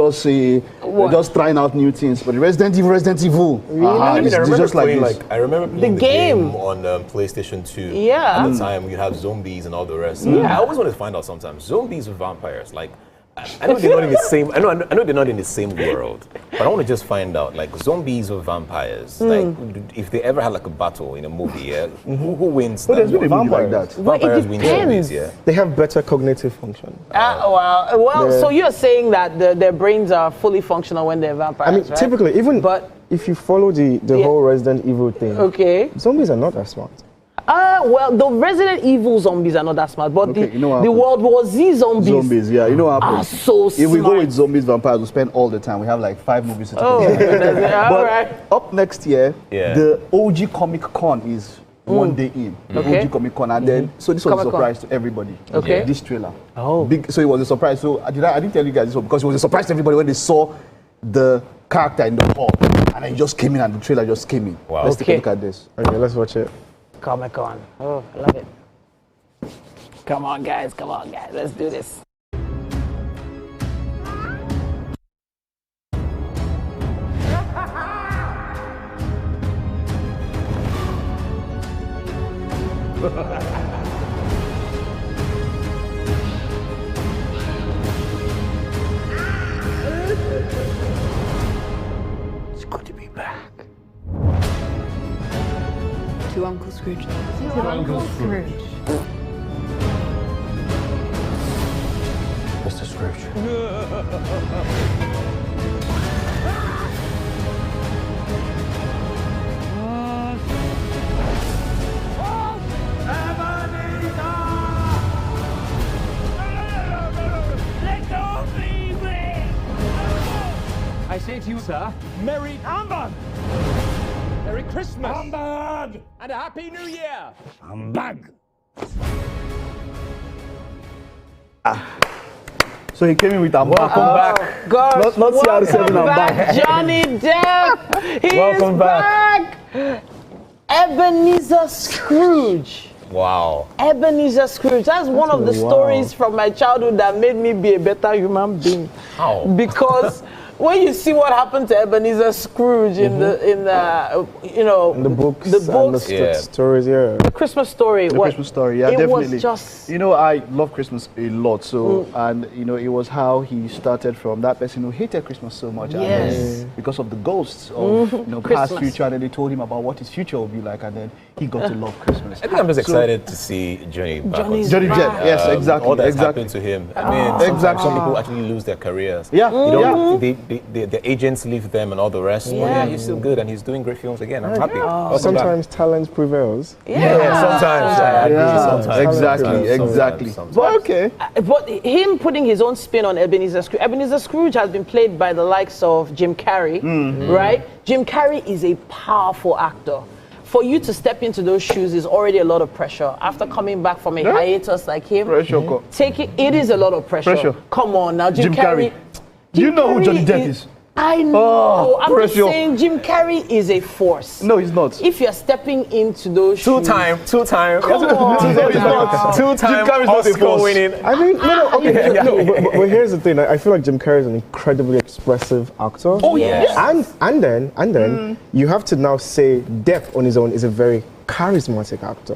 just trying out new things. But Resident Evil. Really? I remember just playing like I remember playing the game on PlayStation 2. Yeah. At the time, you have zombies and all the rest. Yeah. I always wanted to find out sometimes zombies with vampires. Like, I know they're not in the same. I know they're not in the same world. But I want to just find out, like, zombies with vampires. Like, if they ever had like a battle in a movie, who wins? There's no vampire like that. Vampires win zombies. Yeah. They have better cognitive function. So you're saying that their brains are fully functional when they're vampires, I mean, right? typically, even if you follow the whole Resident Evil thing, zombies are not that smart. Well, the Resident Evil zombies are not that smart, but the World War Z zombies, you know what are happens? so smart. If we go with zombies, vampires, we spend all the time. We have like 5 movies to talk about. But up next year, the OG Comic Con is one day in. OG Comic Con, and then so this was a surprise to everybody. This trailer. Big. So it was a surprise. So I didn't tell you guys this one because it was a surprise to everybody when they saw the character in the hall, and then it just came in, and the trailer just came in. Wow. Let's take a look at this. Okay, let's watch it. Comic-Con. Oh, I love it. Come on, guys. Let's do this. It's good to be back. To Uncle Scrooge. To Uncle Scrooge. Mr. Scrooge. I say to you, sir, Merry Humbug! Merry Christmas! Humbug! And a Happy New Year! Humbug! So he came in with a welcome back. Gosh, not CR7, I'm back. Johnny Depp, he Welcome is back. Ebenezer Scrooge. Wow. Ebenezer Scrooge. That's one of the stories from my childhood that made me be a better human being. How? Because when you see what happened to Ebenezer Scrooge in the books, the books, and the stories, the Christmas story, Christmas story, yeah, it definitely. was just, I love Christmas a lot. So, and it was how he started from that person who hated Christmas so much, and then because of the ghosts of past, future, and then they told him about what his future would be like, and then he got to love Christmas. I think I'm just excited to see Johnny back. Johnny Depp, yes, exactly. All that's happened to him. I mean, some people actually lose their careers. The agents leave them and all the rest. But yeah, he's still good and he's doing great films again. I'm happy. Sometimes talent prevails. Sometimes. Exactly. But him putting his own spin on Ebenezer Scrooge has been played by the likes of Jim Carrey, right? Jim Carrey is a powerful actor. For you to step into those shoes is already a lot of pressure. After coming back from a hiatus like him, it is a lot of pressure. Come on now, Jim Carrey. Do you know who Johnny Depp is? I know. I'm just saying Jim Carrey is a force. No, he's not. If you're stepping into those shoes. Two time. Come on. Two-time Oscar winning. I mean, but here's the thing. I feel like Jim Carrey is an incredibly expressive actor. Oh yeah. And then you have to now say Depp on his own is a very charismatic actor.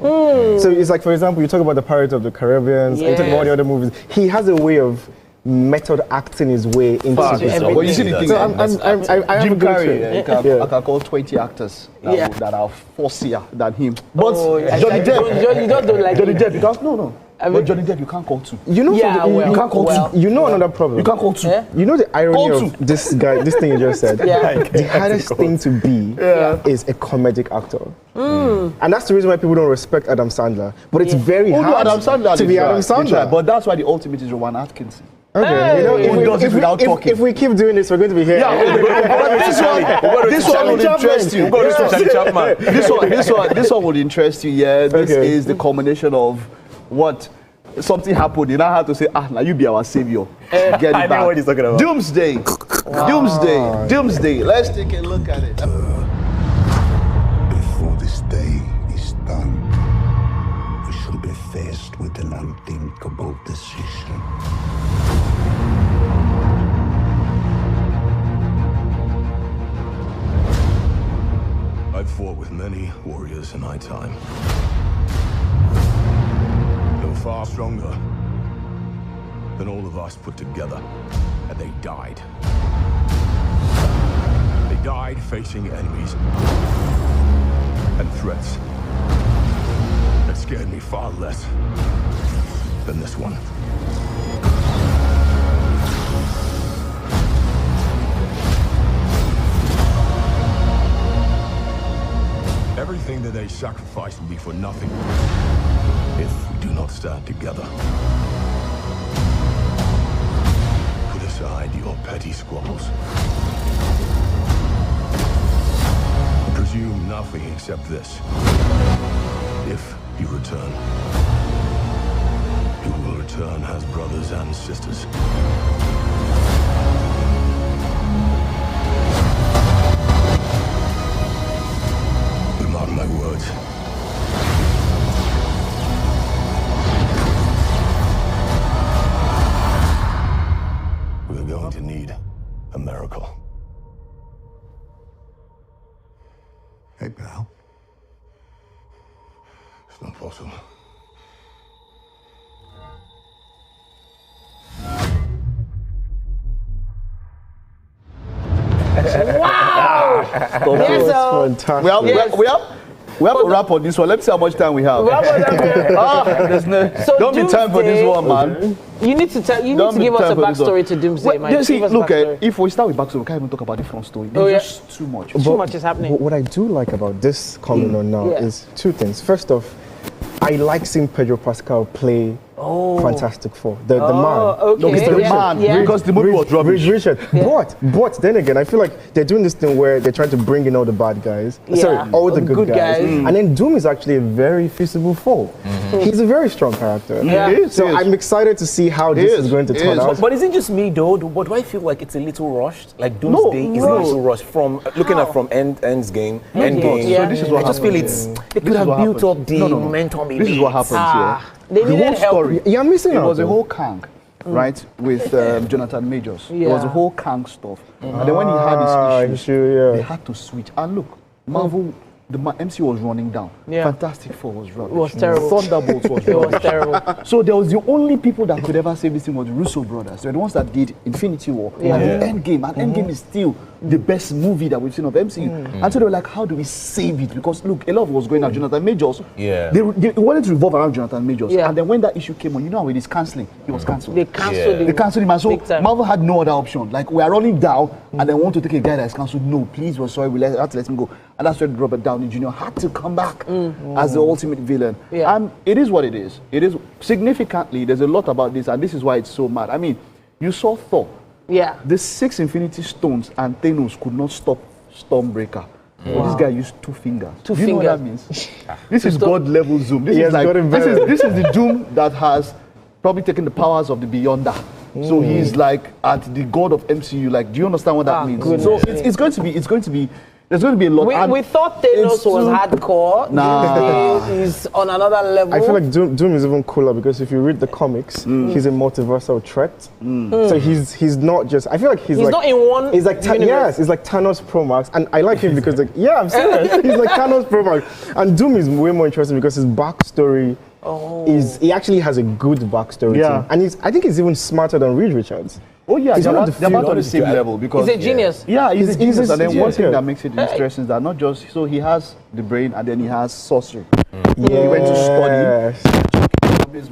So it's like, for example, you talk about the Pirates of the Caribbean, you talk about all the other movies. He has a way of method acting his way into everything. Well, you see the thing. Jim Carrey, I can call 20 actors that are forcier than him. But Johnny Depp, you don't like Johnny Depp, because no. But Johnny Depp, you can't call 2. You know, you can't call 2. You know another problem. You can't call 2. You know the irony of this guy, this thing you just said. The hardest thing to be is a comedic actor. And that's the reason why people don't respect Adam Sandler. But it's very hard Adam Sandler to be Adam Sandler. But that's why the ultimate is Rowan Atkinson. Okay. You know, if we keep doing this, we're going to be here. This one would interest you. This one would interest you. Yeah, this is the combination of what something happened. You now have to say, now you be our savior. Get it back. I know what he's talking about. Doomsday. Wow. Doomsday. Let's take a look at it. Before this day is done, we should be faced with an unthinkable decision. I've fought with many warriors in my time. They were far stronger than all of us put together, and they died. They died facing enemies and threats that scared me far less than this one. Everything that they sacrificed will be for nothing if we do not stand together. Put aside your petty squabbles. Presume nothing except this. If you return, you will return as brothers and sisters. Mark my words. We're going to need a miracle. Hey, pal. It's not possible. Wow! Yes, fantastic. We have to wrap on this one. Let's see how much time we have. There's no. So don't be time for this one, man. You need to tell. You need to give us a backstory to Doomsday, Mike. See, look, if we start with backstory, we can't even talk about the front story. There's just too much. Too much is happening. What I do like about this coming on now is two things. First off, I like seeing Pedro Pascal play Fantastic Four. The man. Okay. No, he's the man. Because the movie was rubbish. Richard. But then again, I feel like they're doing this thing where they're trying to bring in all the bad guys. Sorry, all the good guys. And then Doom is actually a very feasible foe. He's a very strong character. So I'm excited to see how this is going to turn out. But is it just me though? But do I feel like it's a little rushed? Like Doomsday is a little rushed from looking at from Endgame. So this is what I just feel they could have built up the momentum. This is what happens here. They the whole story. You're missing out. It was a whole Kang, right, with Jonathan Majors. It was a whole Kang stuff. And then when he had his issues, they had to switch. And look, Marvel, the MCU was running down. Fantastic Four was rubbish. It was terrible. Thunderbolts was rubbish. It was terrible. So there was the only people that could ever save this thing was the Russo brothers. They're the ones that did Infinity War and the Endgame. And Endgame is still the best movie that we've seen of MCU. And so they were like, how do we save it? Because look, a lot of what was going on Jonathan Majors. They wanted to revolve around Jonathan Majors. And then when that issue came on, you know how it is cancelling. It was cancelled. They cancelled him. They cancelled him. And so Marvel had no other option. Like, we are running down and they want to take a guy that's cancelled. No, please, we're sorry, we have to let him go. And that's when Robert Downey Jr. had to come back as the ultimate villain. And it is what it is. It is significantly, there's a lot about this, and this is why it's so mad. I mean, you saw Thor. The 6 Infinity Stones and Thanos could not stop Stormbreaker. But this guy used 2 fingers. Do you know what that means? This is God level Zoom. This is like this is the Doom that has probably taken the powers of the Beyonder. So he's like at the God of MCU. Like, do you understand what that means? So it's going to be. There's going to be a lot. We thought Thanos was hardcore. Nah. He's on another level. I feel like Doom is even cooler because if you read the comics, he's a multiversal threat. So he's not just. I feel like he's like, not in one. He's like universe. he's like Thanos Pro Max, and I like him because I'm serious. He's like Thanos Pro Max, and Doom is way more interesting because his backstory he actually has a good backstory. And I think he's even smarter than Reed Richards. Oh yeah, they're about on the same level because he's a genius. Yeah, he's a genius. And then one thing that makes it interesting is that not just he has the brain and then he has sorcery. He went to study,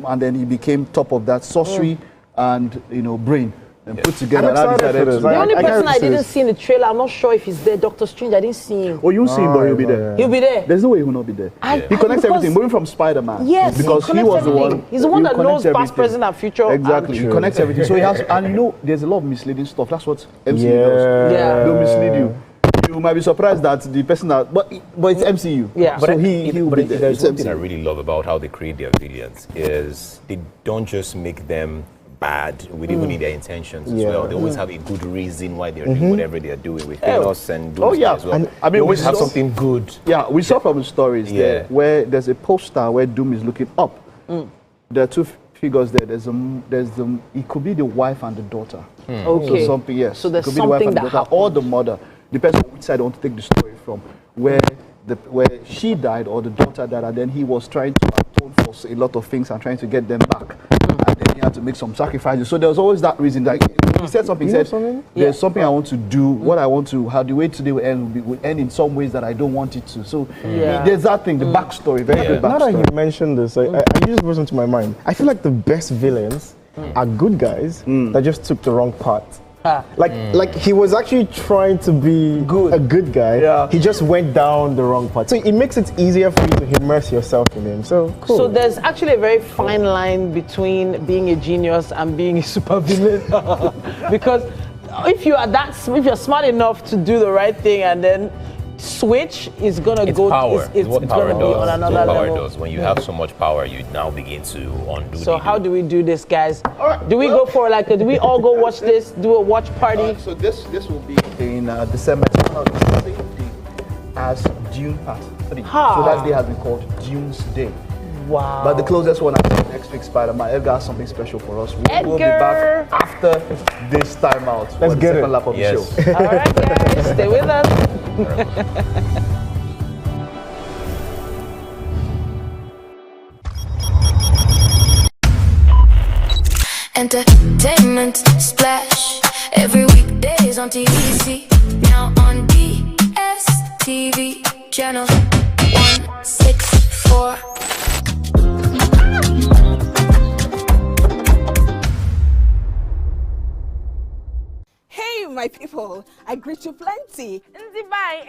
and then he became top of that sorcery and brain. and put together. I'm excited for this. The only person I didn't this. see in the trailer, I'm not sure if he's there, Doctor Strange, I didn't see him. Oh, you see him, but he'll be there. He'll be there. There's no way he will not be there. He connects everything, moving from Spider-Man. Yes, because he was the one. He's the one that knows connects past, present, and future. Exactly, he connects everything. So he has, and you know, there's a lot of misleading stuff. That's what MCU does. Yeah. They'll mislead you. You might be surprised that the person that, but it's MCU. Yeah. So he will be there. There's It's one thing I MCU. really love about how they create their villains is they don't just make them bad with even in their intentions as well. They always have a good reason why they're doing whatever they're doing with Thanos and Doomsday as well. And, I mean, they always we have saw- something good. Yeah, we saw from the stories there where there's a poster where Doom is looking up. There are two figures there. It could be the wife and the daughter. Okay. So something, yes. So there's it could be the wife something and the that daughter, or the mother. Depends on which side I want to take the story from. Where she died or the daughter died, and then he was trying to atone for a lot of things and trying to get them back. And then he had to make some sacrifices. So there was always that reason. Like he said something. He said, "There's something I want to do. What I want to, how the way today will end in some ways that I don't want it to." So there's that thing, the backstory, very good Now that backstory. you mentioned this, I just rose into my mind. I feel like the best villains are good guys that just took the wrong part. Like he was actually trying to be a good guy. He just went down the wrong path. So it makes it easier for you to immerse yourself in him. So cool. So there's actually a very fine line between being a genius and being a supervillain. Because if you're smart enough to do the right thing and then switch, is gonna go. Power. It's what power gonna be on does. another What power level. does. When you have so much power, you now begin to undo. So how do we do this, guys? Do we go for do we all go watch this? Do a watch party? So this will be in December the same day as Dune Part 3. So that day has been called Dune's Day. Wow. But the closest one I think next week, Spider-Man. Edgar has something special for us. We will be back after this time out. Let's for get the it. second lap of the show. All right, guys, stay with us. Entertainment splash every weekdays on TVC. Now on DSTV channel 164. Hey, my people, I greet you plenty. My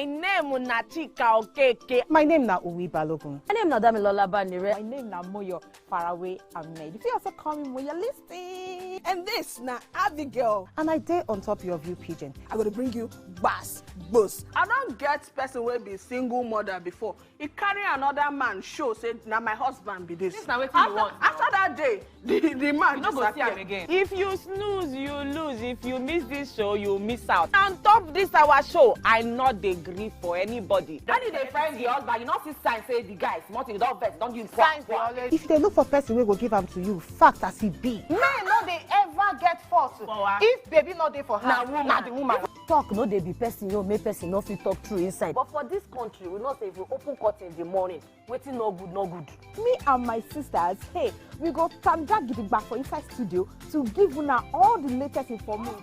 name na Chika Okeke. My name na Uwi Balogun. My name na Damilola Banire. My name na Moyo Faraway Ahmed. If you also call me Moya, listen. And this na Abigail. And I dare on top your view pigeon. I'm going to bring you bass, boost. I don't get person will be single mother before. He carry another man show say na my husband be this. This na wetin you want. After that day, the man You no go see am again. If you snooze, you lose. If you miss this show, you miss out. On top this our show, I not dey gree for anybody. When you dey find the husband, you not see sign say the guy smart, you don't vex, don't use signs. If they look for person we will give them to you, fact as he be. Men no dey ever get fault. If baby not there for her, na the woman. Talk no dey be person, make person no fit talk true inside. But for this country, we not say if we open curtain in the morning, waiting no good, no good. Me and my sisters, hey, we go tanda gidigba for inside studio to give una all the latest information.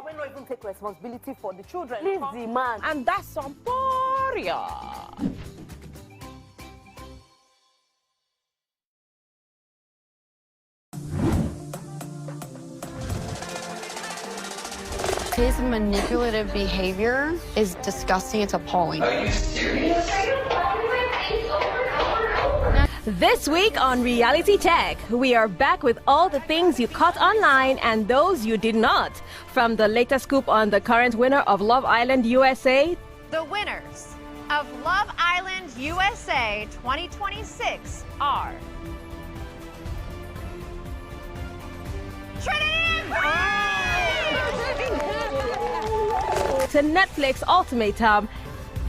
We no even take responsibility for the children. Leave the man. And that's some warrior. His manipulative behavior is disgusting. It's appalling. Are you serious? This week on Reality Check, we are back with all the things you caught online and those you did not. From the latest scoop on the current winner of Love Island USA. The winners of Love Island USA 2026 are To Netflix ultimatum.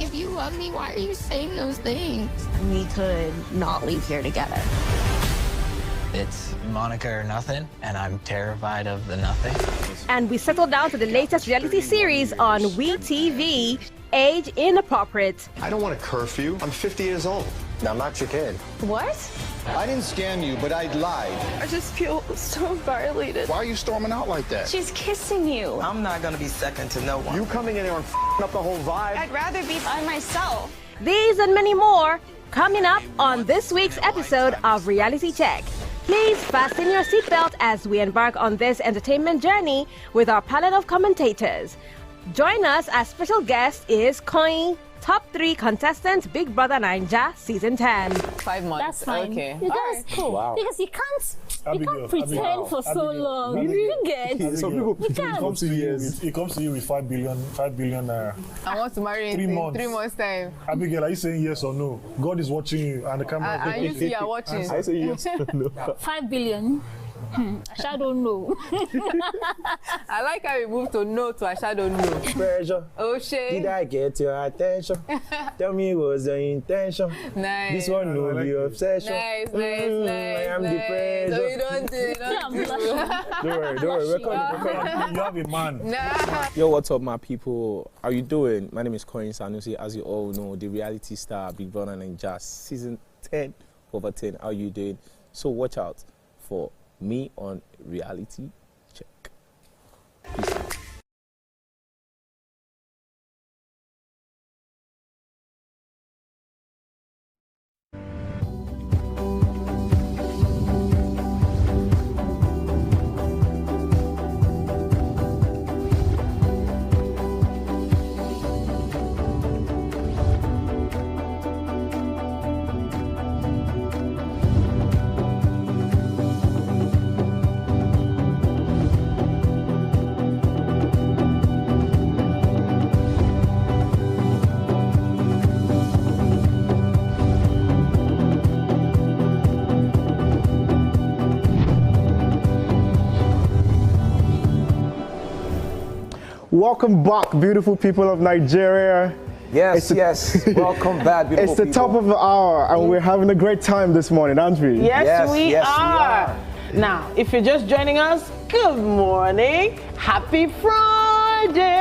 If you love me, why are you saying those things? We could not leave here together. It's Monica or nothing, and I'm terrified of the nothing. And we settle down to the latest reality series on WeTV, Age Inappropriate. I don't want a curfew. I'm 50 years old. Now, I'm not your kid. What? I didn't scam you, but I lied. I just feel so violated. Why are you storming out like that? She's kissing you. I'm not gonna be second to no one. You coming in there and f***ing up the whole vibe? I'd rather be by myself. These and many more coming up on this week's episode of Reality Check. Please fasten your seatbelt as we embark on this entertainment journey with our panel of commentators. Join us as special guest is Coin, top 3 contestant, Big Brother Naija Season 10. 5 months. That's fine. Okay. That's cool. Wow. Because you can't pretend for so long. Really? You get. Some people You can't. it comes to you with 5 billion naira. I want to marry in 3 months. 3 months time. Abigail, are you saying yes or no? God is watching you and the camera. And you see, you're watching. I say yes or no. 5 billion. I don't know. I like how you move to no to I don't know. Pressure. Oh shit. Did I get your attention? Tell me what's the intention. Nice. This one will be obsession. Nice. I am the pressure. No, you don't do. Don't worry. Welcome. You have a man. Nah. Yo, what's up, my people? How you doing? My name is Coin Sanusi. As you all know, the reality star Big Brother Naija Season 10 over 10. How you doing? So watch out for me on Reality Check. Peace out. Welcome back, beautiful people of Nigeria. Yes, welcome back, beautiful It's the top of the hour, and we're having a great time this morning, aren't we? Yes, we are. Now, if you're just joining us, good morning. Happy Friday.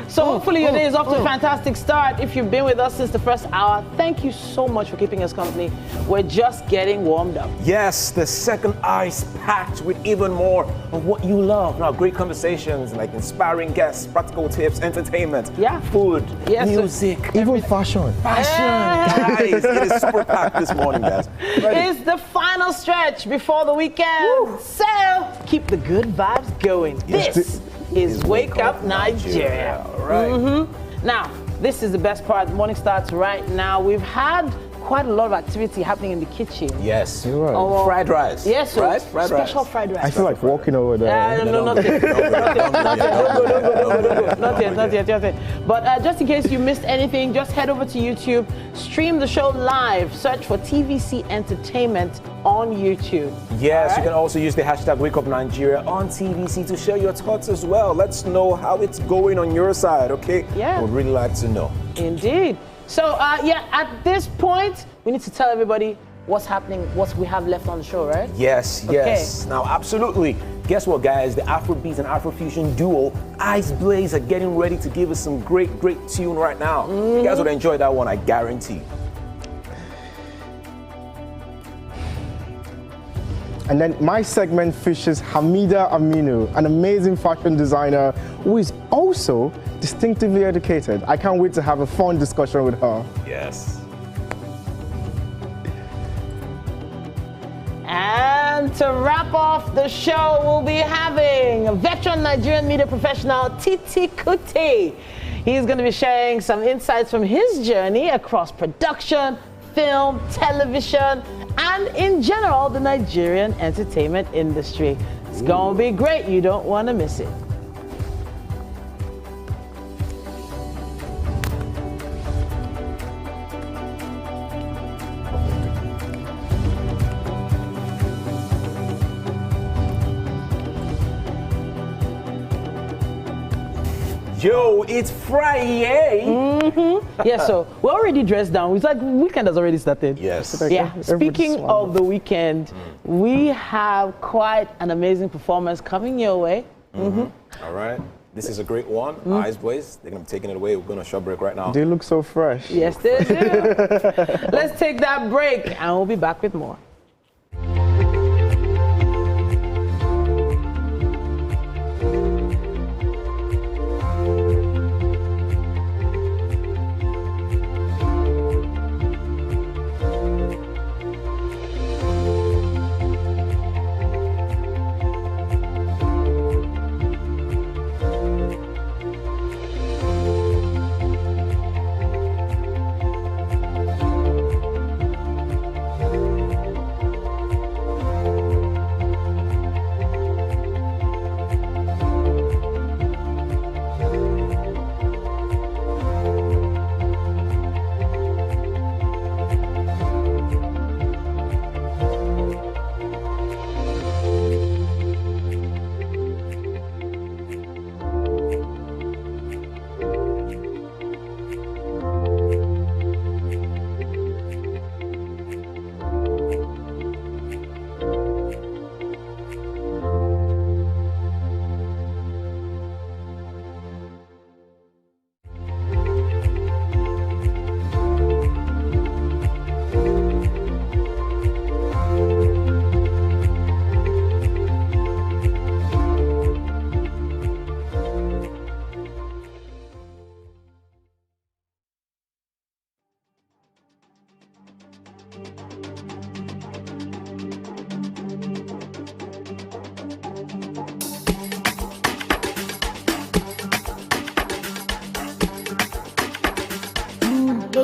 So hopefully your day is off to a fantastic start. If you've been with us since the first hour, thank you so much for keeping us company. We're just getting warmed up. Yes, the second hour is packed with even more of what you love. Now, great conversations, like inspiring guests, practical tips, entertainment, food, music, even fashion. Guys, it is super packed this morning, guys. It's the final stretch before the weekend. Woo. So keep the good vibes going. This is Wake Up Nigeria. All right. Now, this is the best part. The morning starts right now. We've had quite a lot of activity happening in the kitchen. Yes, you're right. Fried rice. Yes, right? Special fried rice. I feel like walking over there. No, not yet. Not yet. But just in case you missed anything, just head over to YouTube, stream the show live, search for TVC Entertainment on YouTube. Yes, you can also use the hashtag #WakeUpNigeria on TVC to share your thoughts as well. Let's know how it's going on your side, okay? Yeah. We'd really like to know. Indeed. So, at this point, we need to tell everybody what's happening, what we have left on the show, right? Yes. Now, absolutely. Guess what, guys? The Afrobeat and Afrofusion duo, Ice Blaze, are getting ready to give us some great tune right now. You guys would enjoy that one, I guarantee. And then my segment features Hamida Aminu, an amazing fashion designer who is also distinctively educated. I can't wait to have a fun discussion with her. Yes. And to wrap off the show, we'll be having a veteran Nigerian media professional, Titi Kuti. He's going to be sharing some insights from his journey across production, film, television, and in general, the Nigerian entertainment industry. It's going to be great. You don't want to miss it. Yo, it's Friday. Yeah, so we're already dressed down. It's like weekend has already started. Yes. Yeah. Speaking of the weekend, we have quite an amazing performance coming your way. All right. This is a great one. Ice Blaze, they're going to be taking it away. We're going to short break right now. They look so fresh. Yes, they do. Let's take that break and we'll be back with more.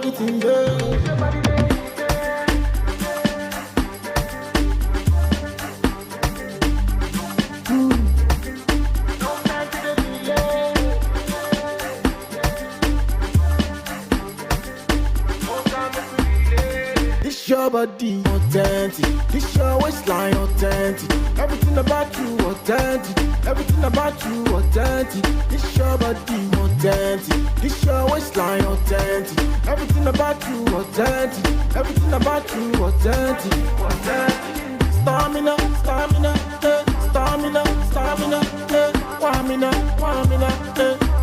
everything, yeah. This your body authentic, this your waistline authentic, everything about you authentic, everything about you authentic. This your body authentic, this your waistline authentic, everything about you authentic, everything about you authentic, authentic. Stamina, stamina, stamina, stamina, wamina, wamina,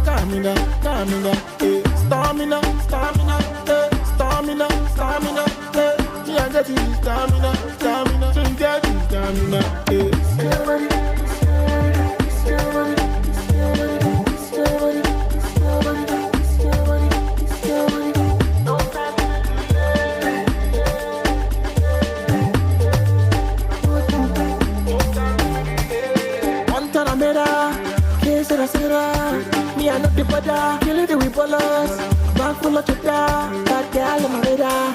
stamina, stamina, stamina, stamina, stamina, stamina. I got this stamina, stamina, so you got this stamina, me I know the butter, kill it with bolas, back full of cheddar, that girl on my radar.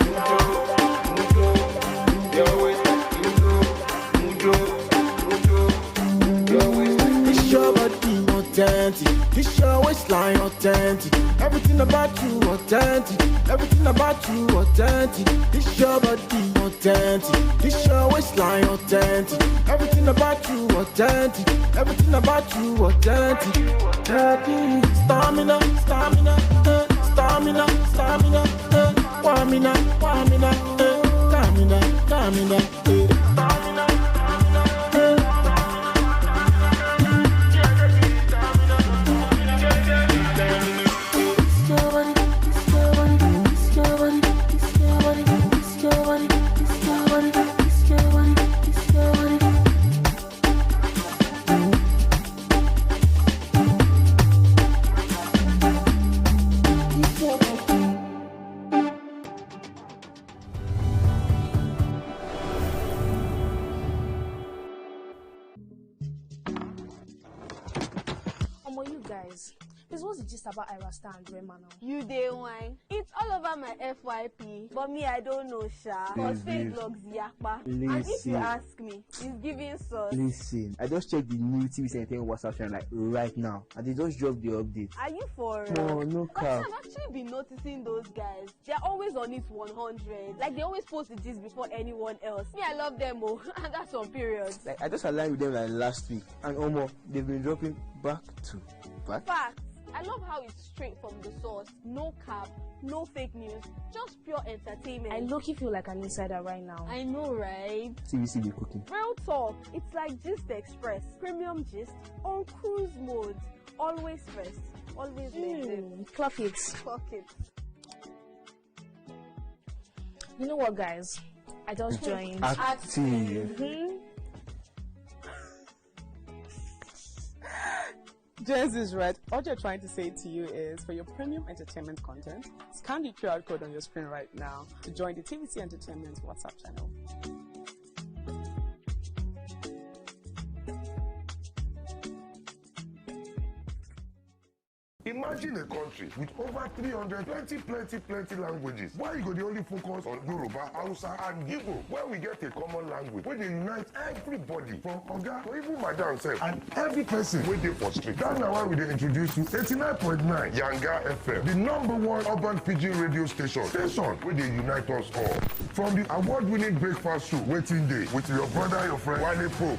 This your body authentic, this your waistline authentic, everything about you authentic, everything about you authentic. This your body authentic, this your waistline authentic, everything about you authentic, everything about you authentic. Stamina, stamina, stamina, stamina, wamina, wamina, stamina, stamina, stamina. What's the gist about Irasta and Rema now? You day wine. It's all over my FYP. But me, I don't know, Sha. Cause fake blogs yakpa. And if you ask me, it's giving sauce. Listen, I just checked the new TV Entertainment WhatsApp channel like right now, and they just dropped the update. Are you for Oh, no cap. I've actually been noticing those guys. They're always on it 100. Like they always post the gist before anyone else. Me, I love them, oh. And that's on period. Like I just aligned with them like last week, and Omo, they've been dropping back to back. Facts. I love how it's straight from the source. No cap, no fake news, just pure entertainment. I low-key feel like an insider right now. I know, right? TVC be cooking. Real talk. It's like Gist Express. Premium gist on cruise mode. Always first. Always legit. Clock it. Clock it. You know what, guys? I just joined. Active. Jens is right. All you're trying to say to you is for your premium entertainment content, scan the QR code on your screen right now to join the TVC Entertainment WhatsApp channel. Imagine a country with over 300 plenty languages. Why you go the only focus on Yoruba, Hausa, and Igbo? Where we get a common language, where they unite everybody from Oga to even Madam self, and every person where they for street. That's why we they introduce you 89.9 Yanga FM, the #1 urban pidgin radio station where they unite us all. From the award-winning breakfast show, Waiting Day, with your brother, your friend, Wale Po.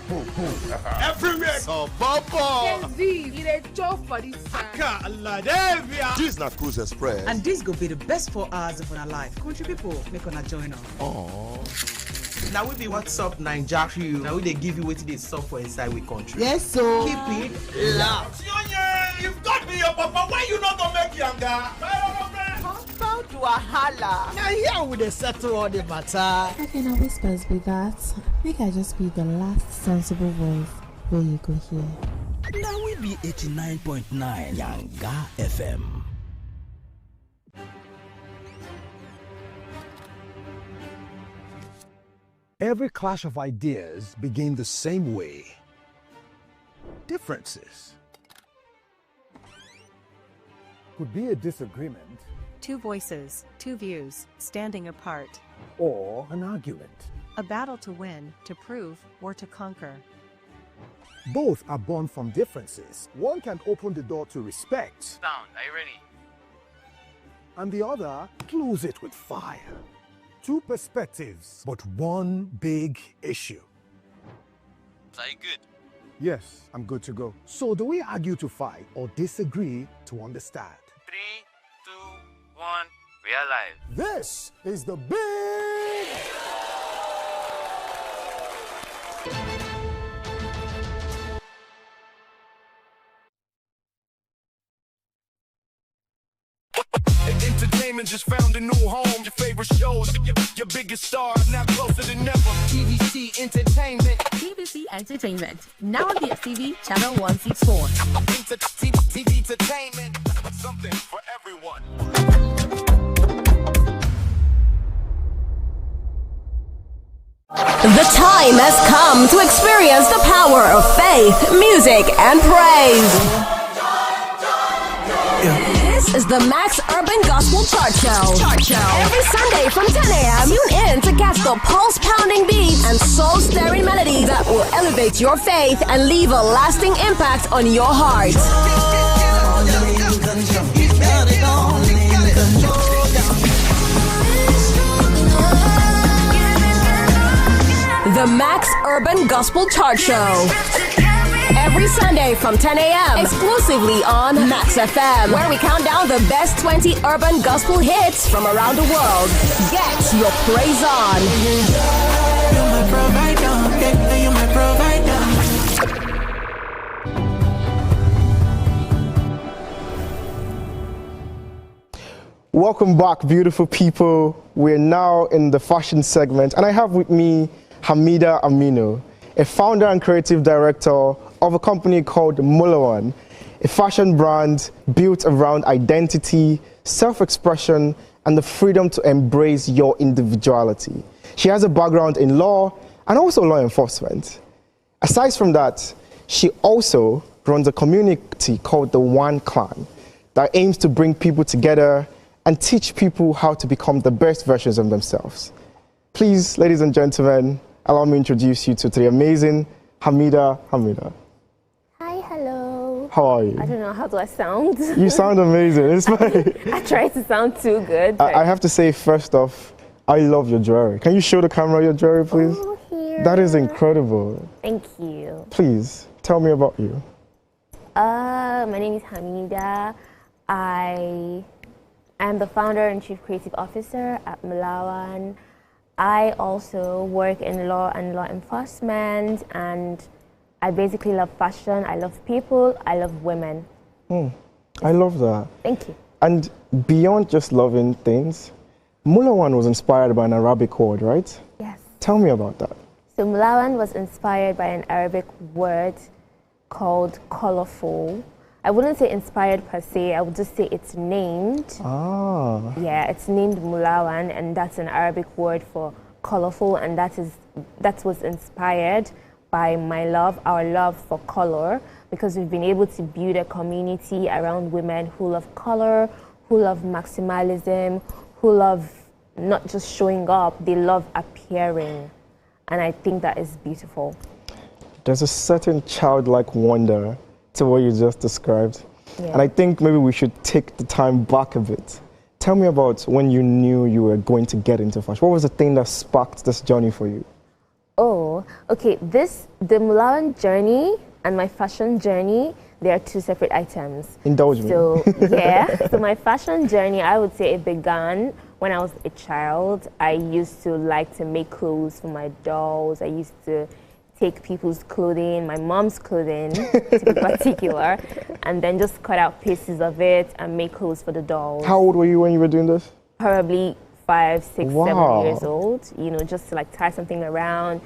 Everywhere. So, Papa. Gen Z, you dey job for this time. This is not Cruise Express. And this go be the best 4 hours of our life. Country people, make una join us. Oh. Now we be What's Up Naija Crew. Now we they give you wetin dey sup for inside we country. Yes, so keep it loud. You've got me your papa. Why you not gonna make Yanga? About wahala. Now here we dey settle all the matter. How can I whispers be that? Make I just be the last sensible voice where you go hear. Now we be 89.9 Yanga FM. Every clash of ideas begin the same way. Differences could be a disagreement. Two voices, two views, standing apart. Or an argument. A battle to win, to prove, or to conquer. Both are born from differences. One can open the door to respect. Sound, are you ready? And the other close it with fire. Two perspectives, but one big issue. Are you good? Yes, I'm good to go. So do we argue to fight or disagree to understand? 3, 2, 1, we are live. This is the big... Entertainment just found a new home. Your favorite shows, your biggest stars now closer than ever. TVC Entertainment. TVC Entertainment. Now on DSTV channel 164. TV Entertainment. Something for everyone. The time has come to experience the power of faith, music, and praise. This is the Max Urban Gospel Chart Show. Every Sunday from 10 a.m. tune in to catch the pulse-pounding beats and soul-stirring melodies that will elevate your faith and leave a lasting impact on your heart. The Max Urban Gospel Chart Show. Every Sunday from 10 a.m. exclusively on Max FM, where we count down the best 20 urban gospel hits from around the world. Get your praise on. You're my provider. You're my provider. Welcome back, beautiful people. We're now in the fashion segment, and I have with me Hamida Aminu, a founder and creative director of a company called Mulawan, a fashion brand built around identity, self-expression, and the freedom to embrace your individuality. She has a background in law and also law enforcement. Aside from that, she also runs a community called the One Clan that aims to bring people together and teach people how to become the best versions of themselves. Please, ladies and gentlemen, allow me to introduce you to the amazing Hamida. Hi, hello. How are you? I don't know, how do I sound? You sound amazing. It's fine. I try to sound too good. I have to say, first off, I love your jewelry. Can you show the camera your jewelry, please? Oh, here. That is incredible. Thank you. Please, tell me about you. My name is Hamida. I am the founder and chief creative officer at Mulawan. I also work in law and law enforcement, and I basically love fashion, I love people, I love women. I love that. Thank you. And beyond just loving things, Mulawan was inspired by an Arabic word, right? Yes. Tell me about that. So Mulawan was inspired by an Arabic word called colorful. I wouldn't say inspired per se, I would just say it's named. Ah. Yeah, it's named Mulawan, and that's an Arabic word for colorful, and that was inspired by our love for color, because we've been able to build a community around women who love color, who love maximalism, who love not just showing up, they love appearing. And I think that is beautiful. There's a certain childlike wonder to what you just described. Yeah. And I think maybe we should take the time back a bit. Tell me about when you knew you were going to get into fashion. What was the thing that sparked this journey for you? Oh, okay. The Mulawan journey and my fashion journey, they are two separate items. Indulge me. So, yeah. So my fashion journey, I would say it began when I was a child. I used to like to make clothes for my dolls. I used to take people's clothing, my mom's clothing to be particular, and then just cut out pieces of it and make clothes for the dolls. How old were you when you were doing this? Probably 5, 6, Wow. 7 years old, you know, just to like tie something around.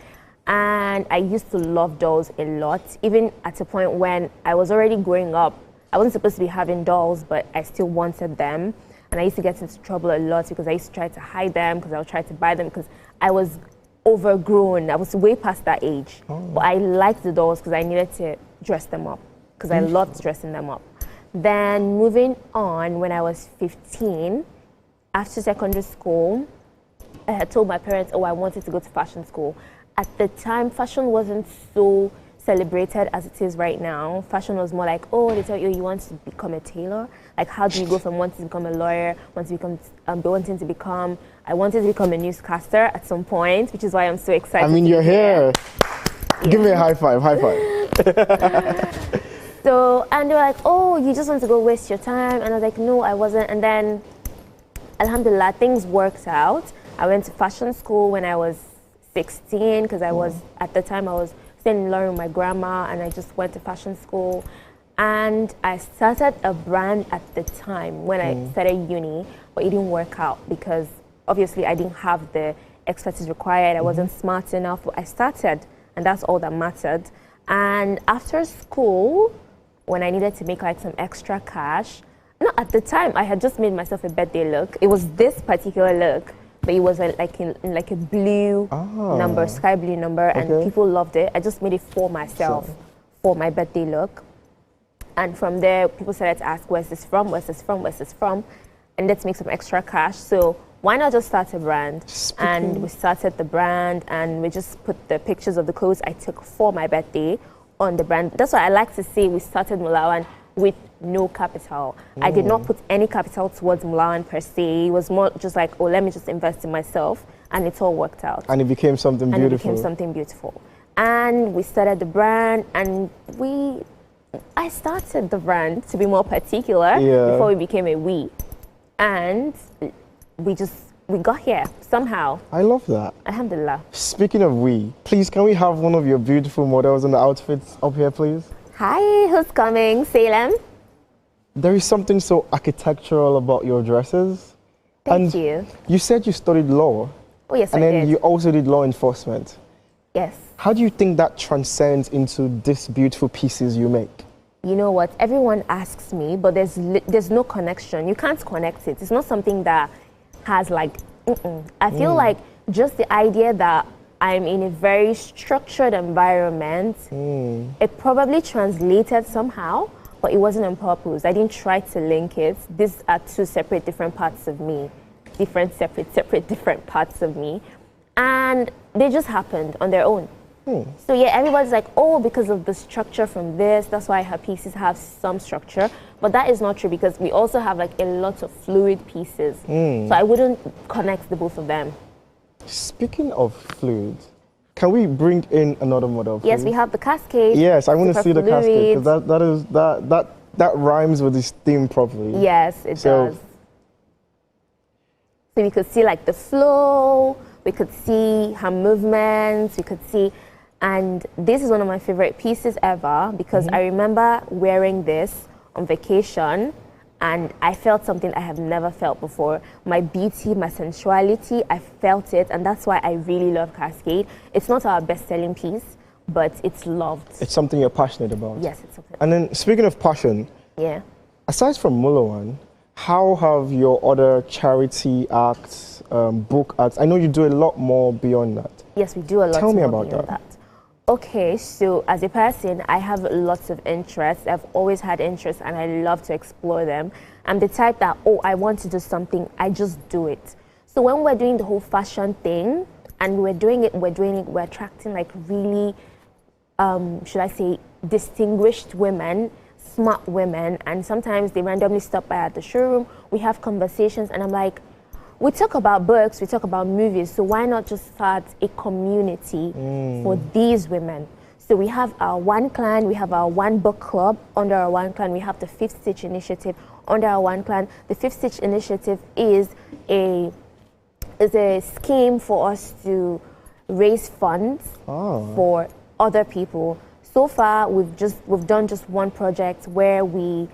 And I used to love dolls a lot, even at a point when I was already growing up. I wasn't supposed to be having dolls, but I still wanted them. And I used to get into trouble a lot because I used to try to hide them, because I would try to buy them because I was overgrown. I was way past that age. But I liked the dolls because I needed to dress them up, because I loved dressing them up. Then moving on, when I was 15, after secondary school, I had told my parents, oh, I wanted to go to fashion school. At the time, fashion wasn't so celebrated as it is right now. Fashion was more like, oh, they tell you you want to become a tailor. Like, how do you go from wanting to become a lawyer, wanting to become, I wanted to become a newscaster at some point, which is why I'm so excited. I mean, you're here. Give me a high five, high five. So, and they were like, oh, you just want to go waste your time. And I was like, no, I wasn't. And then, alhamdulillah, things worked out. I went to fashion school when I was 16, because I was, at the time, I was staying in London with my grandma, and I just went to fashion school. And I started a brand at the time when I started uni, but it didn't work out because obviously I didn't have the expertise required. I wasn't smart enough, but I started, and that's all that mattered. And after school, when I needed to make like some extra cash, no, at the time I had just made myself a birthday look. It was this particular look, but it was like in like a blue number, sky blue number, and people loved it. I just made it for myself, for my birthday look. And from there, people started to ask, where's this from, where's this from, where's this from? And let's make some extra cash. So why not just start a brand? And we started the brand, and we just put the pictures of the clothes I took for my birthday on the brand. That's why I like to say we started Mulawan with no capital. I did not put any capital towards Mulawan per se. It was more just like, oh, let me just invest in myself, and it all worked out. And it became something beautiful. And it became something beautiful. And we started the brand, and I started the brand, to be more particular, before we became a we. And we got here somehow. I love that. Alhamdulillah. Speaking of we, please, can we have one of your beautiful models in the outfits up here, please? Hi, who's coming? Salem? There is something so architectural about your dresses. Thank you. You said you studied law. Oh, yes, I did. And then you also did law enforcement. Yes. How do you think that transcends into these beautiful pieces you make? You know what? Everyone asks me, but there's no connection. You can't connect it. It's not something that has like, I feel like just the idea that I'm in a very structured environment, it probably translated somehow, but it wasn't on purpose. I didn't try to link it. These are two separate, different parts of me. Different, separate, different parts of me. And they just happened on their own. So yeah, everybody's like, oh, because of the structure from this, that's why her pieces have some structure. But that is not true, because we also have like a lot of fluid pieces. So I wouldn't connect the both of them. Speaking of fluid, can we bring in another model, please? Yes, we have the cascade. Yes, I want to see the cascade, because that rhymes with this theme properly. Yes, it does. So we could see like the flow, we could see her movements, we could see. And this is one of my favorite pieces ever, because I remember wearing this on vacation, and I felt something I have never felt before. My beauty, my sensuality, I felt it, and that's why I really love Cascade. It's not our best-selling piece, but it's loved. It's something you're passionate about. Yes, it's something. And then, speaking of passion, aside from Mulawan, how have your other charity acts, book acts, I know you do a lot more beyond that. Yes, we do a lot more. Tell me about beyond that. Okay, so as a person, I have lots of interests. I've always had interests, and I love to explore them. I'm the type that, oh, I want to do something, I just do it. So when we're doing the whole fashion thing, and we're attracting like really, should I say, distinguished women, smart women, and sometimes they randomly stop by at the showroom. We have conversations, and I'm like, we talk about books, we talk about movies, so why not just start a community for these women? So we have our one clan, we have our one book club. Under our one clan, we have the Fifth Stitch Initiative. Under our one clan, the Fifth Stitch Initiative is a scheme for us to raise funds for other people. So far, we've done just one project where we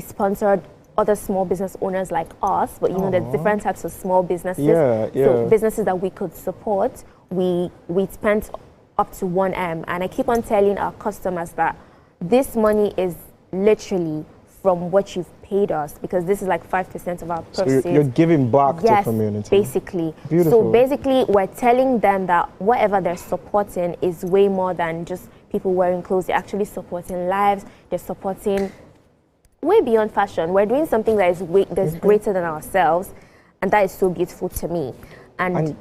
sponsored other small business owners like us, but you know, there's different types of small businesses. So businesses that we could support, we spent up to 1M, and I keep on telling our customers that this money is literally from what you've paid us, because this is like 5% of our proceeds. So you're giving back to the community. Basically. Beautiful. So basically, we're telling them that whatever they're supporting is way more than just people wearing clothes. They're actually supporting lives. They're supporting way beyond fashion. We're doing something that is that's greater than ourselves. And that is so beautiful to me. And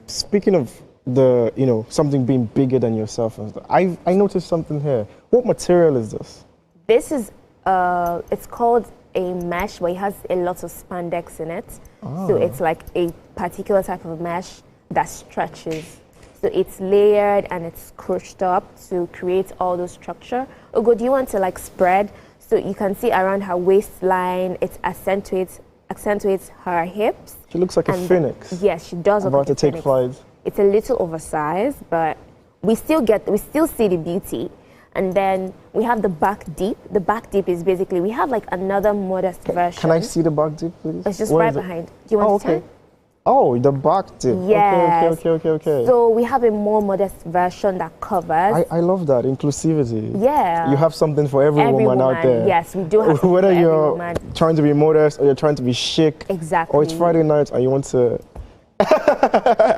speaking of the, something being bigger than yourself, and stuff, I noticed something here. What material is this? This is, it's called a mesh, but it has a lot of spandex in it. So it's like a particular type of mesh that stretches. So it's layered and it's crushed up to create all those structure. Ogo, do you want to like spread? So you can see around her waistline, it accentuates her hips. She looks like a phoenix. Yes, she does. About to take flight. It's a little oversized, but we still see the beauty. And then we have the back deep. The back deep is basically, we have like another modest version. Can I see the back deep, please? It's just right behind. Do you want to turn? Oh, the back dip. Yes. Okay. So we have a more modest version that covers. I love that, inclusivity. Yeah. You have something for every woman out there. Yes, we do have something Whether for you're every woman. trying to be modest or you're trying to be chic. Exactly. Or it's Friday night and you want to...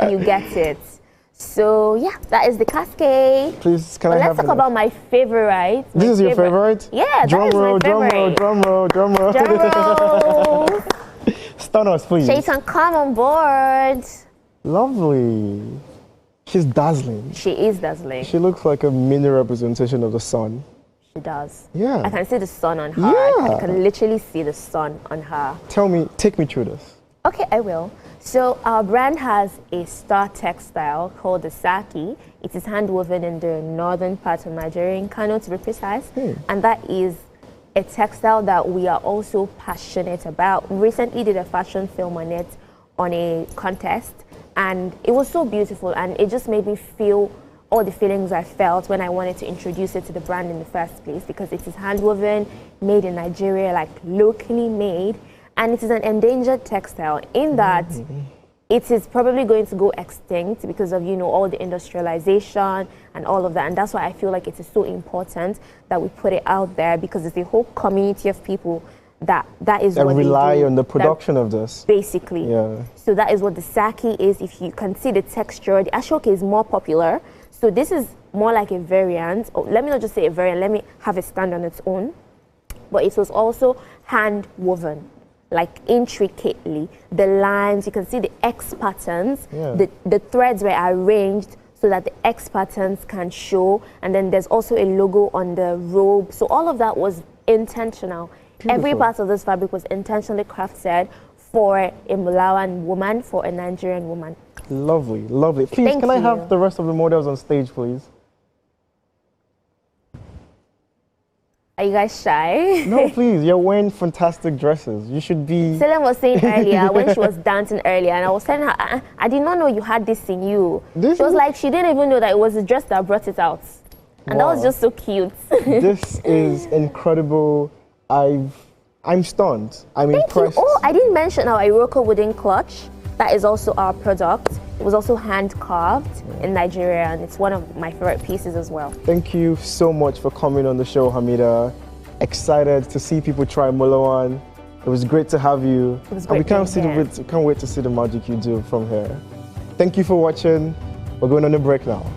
You get it. So yeah, that is the cascade. Please, can I have Let's talk about my favorite. This is your favorite? Yeah, drum that is roll, my favorite. Drum roll. Drum roll. Stun us, please. Shaitan, come on board. Lovely. She's dazzling. She is dazzling. She looks like a mini representation of the sun. She does. Yeah. I can see the sun on her. Yeah. I can literally see the sun on her. Take me through this. Okay, I will. So our brand has a star textile called the Saki. It is hand woven in the northern part of Nigeria, in Kano to be precise. And that is a textile that we are also passionate about. We recently did a fashion film on it on a contest, and it was so beautiful, and it just made me feel all the feelings I felt when I wanted to introduce it to the brand in the first place, because it is hand woven, made in Nigeria, like locally made, and it is an endangered textile in that it is probably going to go extinct because of, all the industrialization and all of that. And that's why I feel like it is so important that we put it out there, because it's a whole community of people that is what rely they do, on the production of this. Basically. Yeah. So that is what the Saki is. If you can see the texture, the Ashoke is more popular. So this is more like a variant. Or let me not just say a variant, let me have it stand on its own. But it was also hand woven, like intricately. The lines, you can see the X patterns. Yeah. The threads were arranged so that the X patterns can show. And then there's also a logo on the robe. So all of that was intentional. Beautiful. Every part of this fabric was intentionally crafted for a Malawian woman, for a Nigerian woman. Lovely, lovely. Please, can I have the rest of the models on stage, please? Are you guys shy? No, please. You're wearing fantastic dresses. You should be... Selene was saying earlier, when she was dancing earlier, and I was telling her, I did not know you had this in you. She was like, she didn't even know that it was the dress that brought it out. And that was just so cute. This is incredible. I'm stunned. I'm impressed. You. Oh, I didn't mention our Iroko wooden clutch. That is also our product. It was also hand carved in Nigeria, and it's one of my favorite pieces as well. Thank you so much for coming on the show, Hamida. Excited to see people try Moloan. It was great to have you. It was great. And we can't wait to see the magic you do from here. Thank you for watching. We're going on a break now.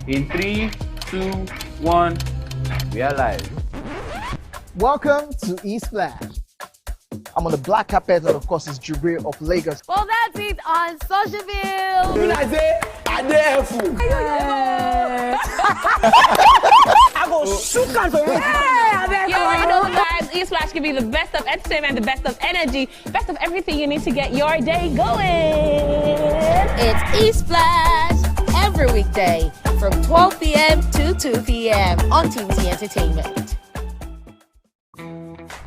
In 3, 2, 1, we are live. Welcome to E-Splash. I'm on the black carpet, and of course, it's Jubril of Lagos. Well, that's it on Socialville. When I say, I dare fool. I go shoot for you. You already know, guys. E-Splash can be the best of entertainment, the best of energy, best of everything you need to get your day going. It's E-Splash every weekday from 12 p.m. to 2 p.m. on TVC Entertainment.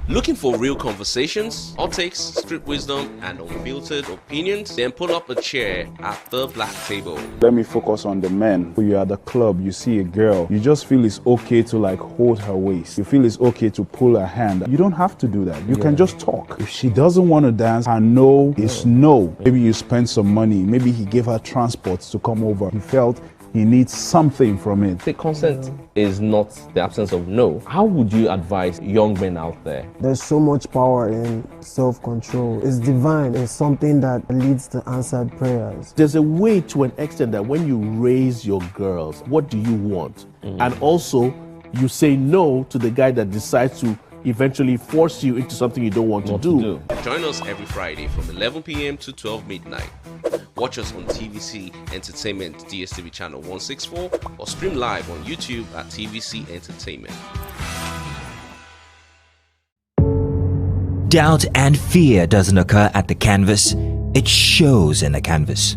Looking for real conversations, hot takes, street wisdom, and unfiltered opinions? Then pull up a chair at the black table. Let me focus on the men. When you're at the club, you see a girl, you just feel it's okay to like hold her waist. You feel it's okay to pull her hand. You don't have to do that. You can just talk. If she doesn't want to dance, her no is no. Maybe you spend some money. Maybe he gave her transport to come over. He felt he needs something from it. The consent is not the absence of no. How would you advise young men out there? There's so much power in self-control. It's divine. It's something that leads to answered prayers. There's a way to an extent that when you raise your girls, what do you want? And also, you say no to the guy that decides to eventually force you into something you don't want to do. Join us every Friday from 11 p.m. to 12 midnight. Watch us on TVC Entertainment DSTV channel 164 or stream live on YouTube at TVC Entertainment. Doubt and fear doesn't occur at the canvas, it shows in the canvas.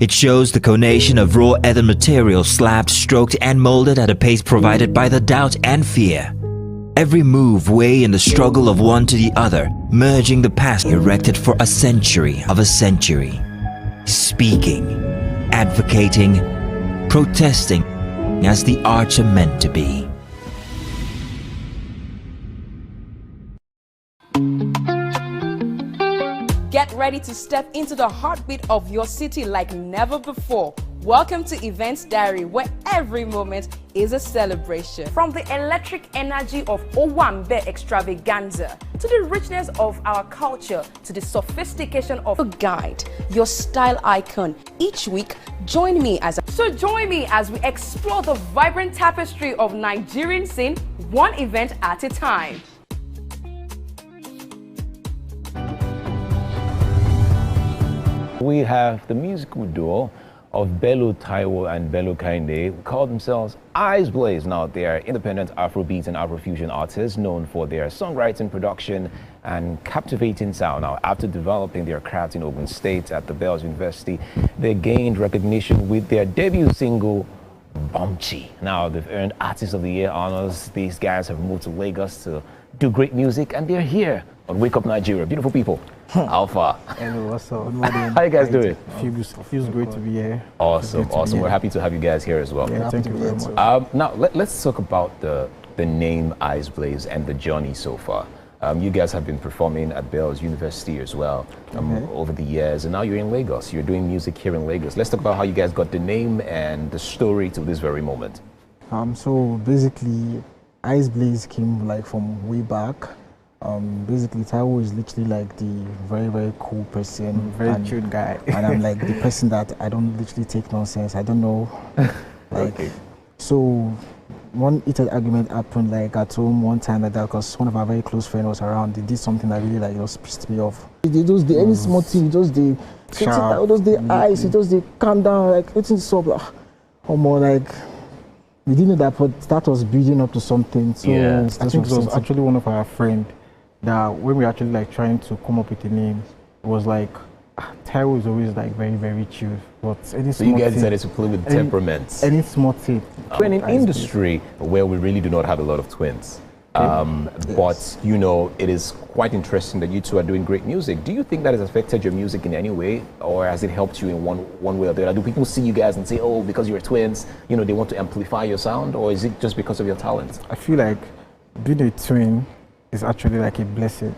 It shows the conation of raw earthen material slabbed, stroked and molded at a pace provided by the doubt and fear. Every move weigh in the struggle of one to the other, merging the past erected for a century of a century. Speaking, advocating, protesting as the arts are meant to be. Get ready to step into the heartbeat of your city like never before. Welcome to Events Diary, where every moment is a celebration. From the electric energy of Owambe extravaganza, to the richness of our culture, to the sophistication of a guide, your style icon. Each week, join me as we explore the vibrant tapestry of Nigerian scene, one event at a time. We have the musical duo of Bello Taiwo and Bello Kainde, who call themselves Eyes Blaze. Now, they are independent Afrobeat and Afrofusion artists known for their songwriting, production, and captivating sound. Now, after developing their craft in Ogun State at the Bells University, they gained recognition with their debut single, Bumchi. Now, they've earned Artist of the Year honors. These guys have moved to Lagos to do great music, and they're here on Wake Up Nigeria. Beautiful people. Alpha. Hello, what's up? How you guys doing? Feels great to be here. Awesome. We're happy to have you guys here as well. Yeah, thank you very much. Now, let's talk about the name Eyes Blaze and the journey so far. You guys have been performing at Bells University as well over the years, and now you're in Lagos. You're doing music here in Lagos. Let's talk about how you guys got the name and the story to this very moment. So basically, Eyes Blaze came like from way back. Basically, Taiwo is literally like the very, very cool person. Very cute guy. And I'm like the person that I don't literally take nonsense. I don't know. So one heated argument happened like at home one time like that because one of our very close friends was around. They did something that really like just pissed me off. They just the any small thing, just the eyes, just they calm down, like it's so like we didn't know that, but that was building up to something. So I think it was actually one of our friends that when we actually like trying to come up with a name, it was like Taiwo is always like very, very chill. But any so you guys decided to play with temperaments. Any small thing. We're in an industry where we really do not have a lot of twins. But you know, it is quite interesting that you two are doing great music. Do you think that has affected your music in any way, or has it helped you in one way or the other? Do people see you guys and say, oh, because you're twins, you know, they want to amplify your sound, or is it just because of your talent? I feel like being a twin is actually like a blessing.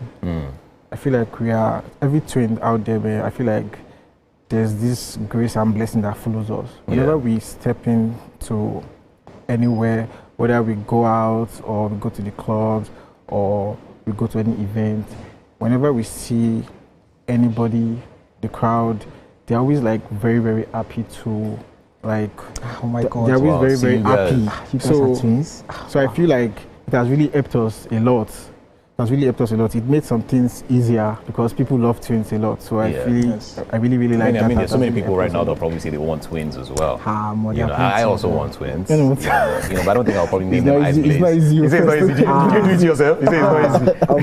I feel like we are, every twin out there, man, I feel like there's this grace and blessing that follows us. Whenever we step into anywhere, whether we go out or we go to the clubs or we go to any event, whenever we see anybody, the crowd, they're always like very, very happy to Like, oh my God. They're always very, very happy. You guys are twins? So I feel like it has really helped us a lot. It made some things easier because people love twins a lot. So I really like that. I mean, there's so many people right now that probably say they want twins as well. I also want twins. But I don't think I'll probably name them Ice Blaze. It's not easy. You say it's not easy. Did you do it yourself? You say it's not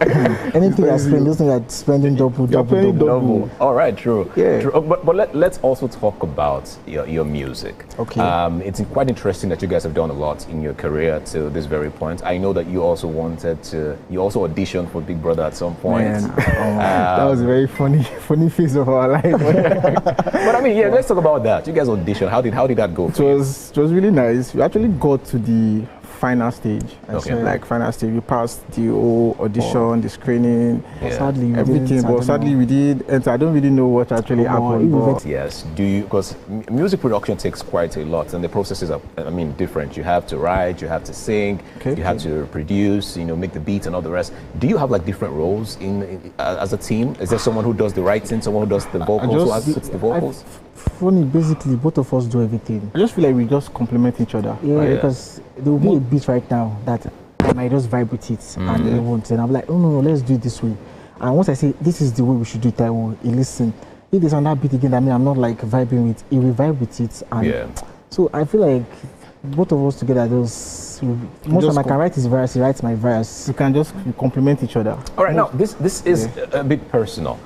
easy. Anything I spend, those things like spending double. All right, true. Yeah. True. But let's also talk about your music. Okay. It's quite interesting that you guys have done a lot in your career to this very point. I know that you also also auditioned for Big Brother at some point. That was a very funny phase of our life. But I mean, let's talk about that. You guys auditioned. How did that go? It was really nice. We actually got to the final stage. Final stage. We passed the whole audition, the screening, sadly everything. But sadly we did enter. I don't really know what actually happened. Yes. Do you? Because music production takes quite a lot, and the processes are, different. You have to write, you have to sing, you have to produce, make the beats and all the rest. Do you have like different roles in as a team? Is there someone who does the writing, someone who does the vocals, who assits the vocals? Funny, basically, both of us do everything. I just feel like we just complement each other. Because there will be a beat right now that I might just vibe with it and they won't. And I'm like, no, let's do it this way. And once I say this is the way we should do it, I will listen. If there's another beat again, I'm not like vibing with it. He will vibe with it. And so I feel like both of us together, most of my can write his verse, he writes my verse. We can just complement each other. All right, now this is a bit personal.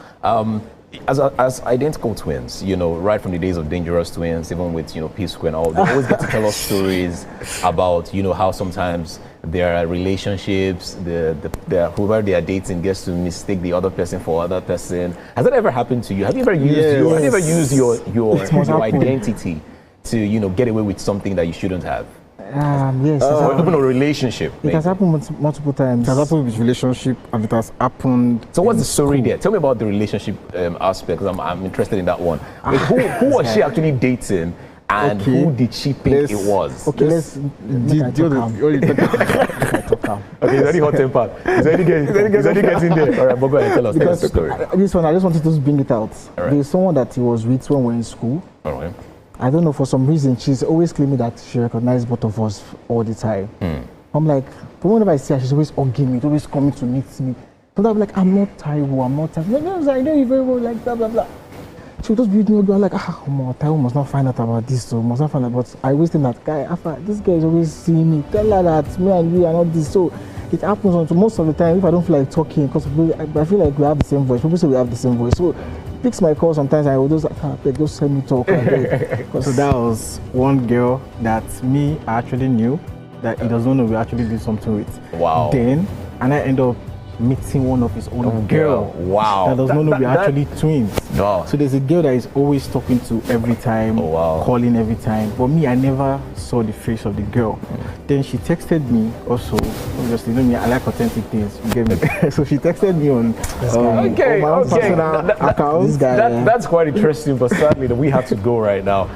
As identical twins, right from the days of Dangerous Twins, even with P-Square and all, they always get to tell us stories about how sometimes their relationships, whoever they are dating gets to mistake the other person for other person. Has that ever happened to you? Have you ever used your identity to get away with something that you shouldn't have? Yes. Or even a relationship. It has happened multiple times. It has happened with relationship and it has happened. So what's the story there? Tell me about the relationship aspect, because I'm interested in that one. Who was she actually dating? And who did she think it was? Okay, let's Okay, he's already hot tempered. He's already getting there. All right, but go ahead, tell us the story. This one, I just wanted to bring it out. There's someone that he was with when we were in school. All right. I don't know, for some reason, she's always claiming that she recognizes both of us all the time. I'm like, but whenever I see her, she's always hugging me, always coming to meet me. But I'm like, I'm not Taiwo, I'm not Taiwo. I know you very well, like blah, blah, blah. She would just be with me, I'm like, Taiwo must not find out about this, so must not find out. But I always think that guy, this guy is always seeing me. Tell her that me and you are not this. So it happens on most of the time if I don't feel like talking, because I feel like we have the same voice. People say we have the same voice. So picks my call sometimes, I will just just send me talk. So that was one girl that I actually knew that he does not know we actually did something with. Wow. Then, and I end up meeting one of his own girl. Wow. That does not know we're actually twins. Wow. So there's a girl that is always talking to every time, calling every time. But me, I never saw the face of the girl. Then she texted me also. Obviously, me, I like authentic things. You get me? So she texted me on my own personal account. That's quite interesting, but sadly we have to go right now.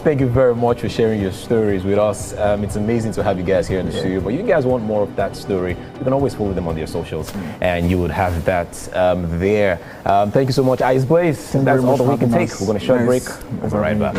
Thank you very much for sharing your stories with us. It's amazing to have you guys here in the studio. But if you guys want more of that story, you can always follow them on their socials, and you would have that there. Thank you so much, Ice Blaze. That's all that we can take. We're going to short break. We'll be right back.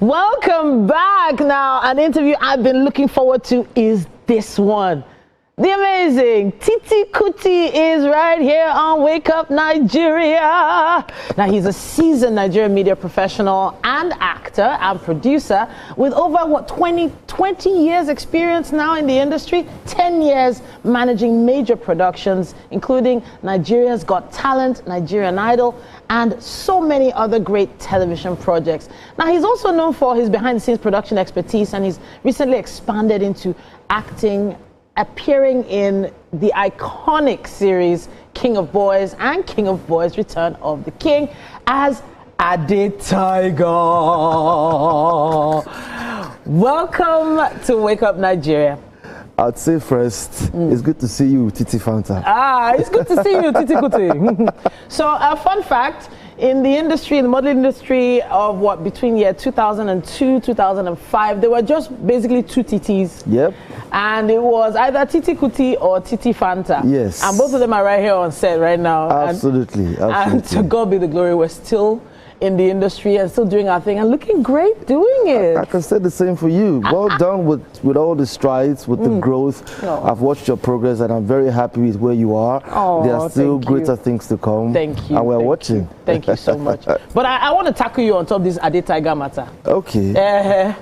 Welcome back. Now, an interview I've been looking forward to is this one. The amazing Titi Kuti is right here on Wake Up Nigeria. Now, he's a seasoned Nigerian media professional and actor and producer with over 20 years experience now in the industry, 10 years managing major productions, including Nigeria's Got Talent, Nigerian Idol, and so many other great television projects. Now, he's also known for his behind-the-scenes production expertise, and he's recently expanded into acting, appearing in the iconic series King of Boys and King of Boys Return of the King as Ade Tiger. Welcome to Wake Up Nigeria. I'd say first, it's good to see you, Titi Fanta. It's good to see you, Titi Kuti. So, a fun fact, in the industry, in the modeling industry of between year 2002, 2005, there were just basically two Titis. Yep. And it was either Titi Kuti or Titi Fanta. Yes. And both of them are right here on set right now. Absolutely. And to God be the glory, we're still in the industry and still doing our thing and looking great doing it. I can say the same for you. Well done with all the strides, with the growth. I've watched your progress and I'm very happy with where you are. There are still greater things to come. Thank you. And we're watching. Thank you so much. But I want to tackle you on top of this Ade Tiger matter. Okay.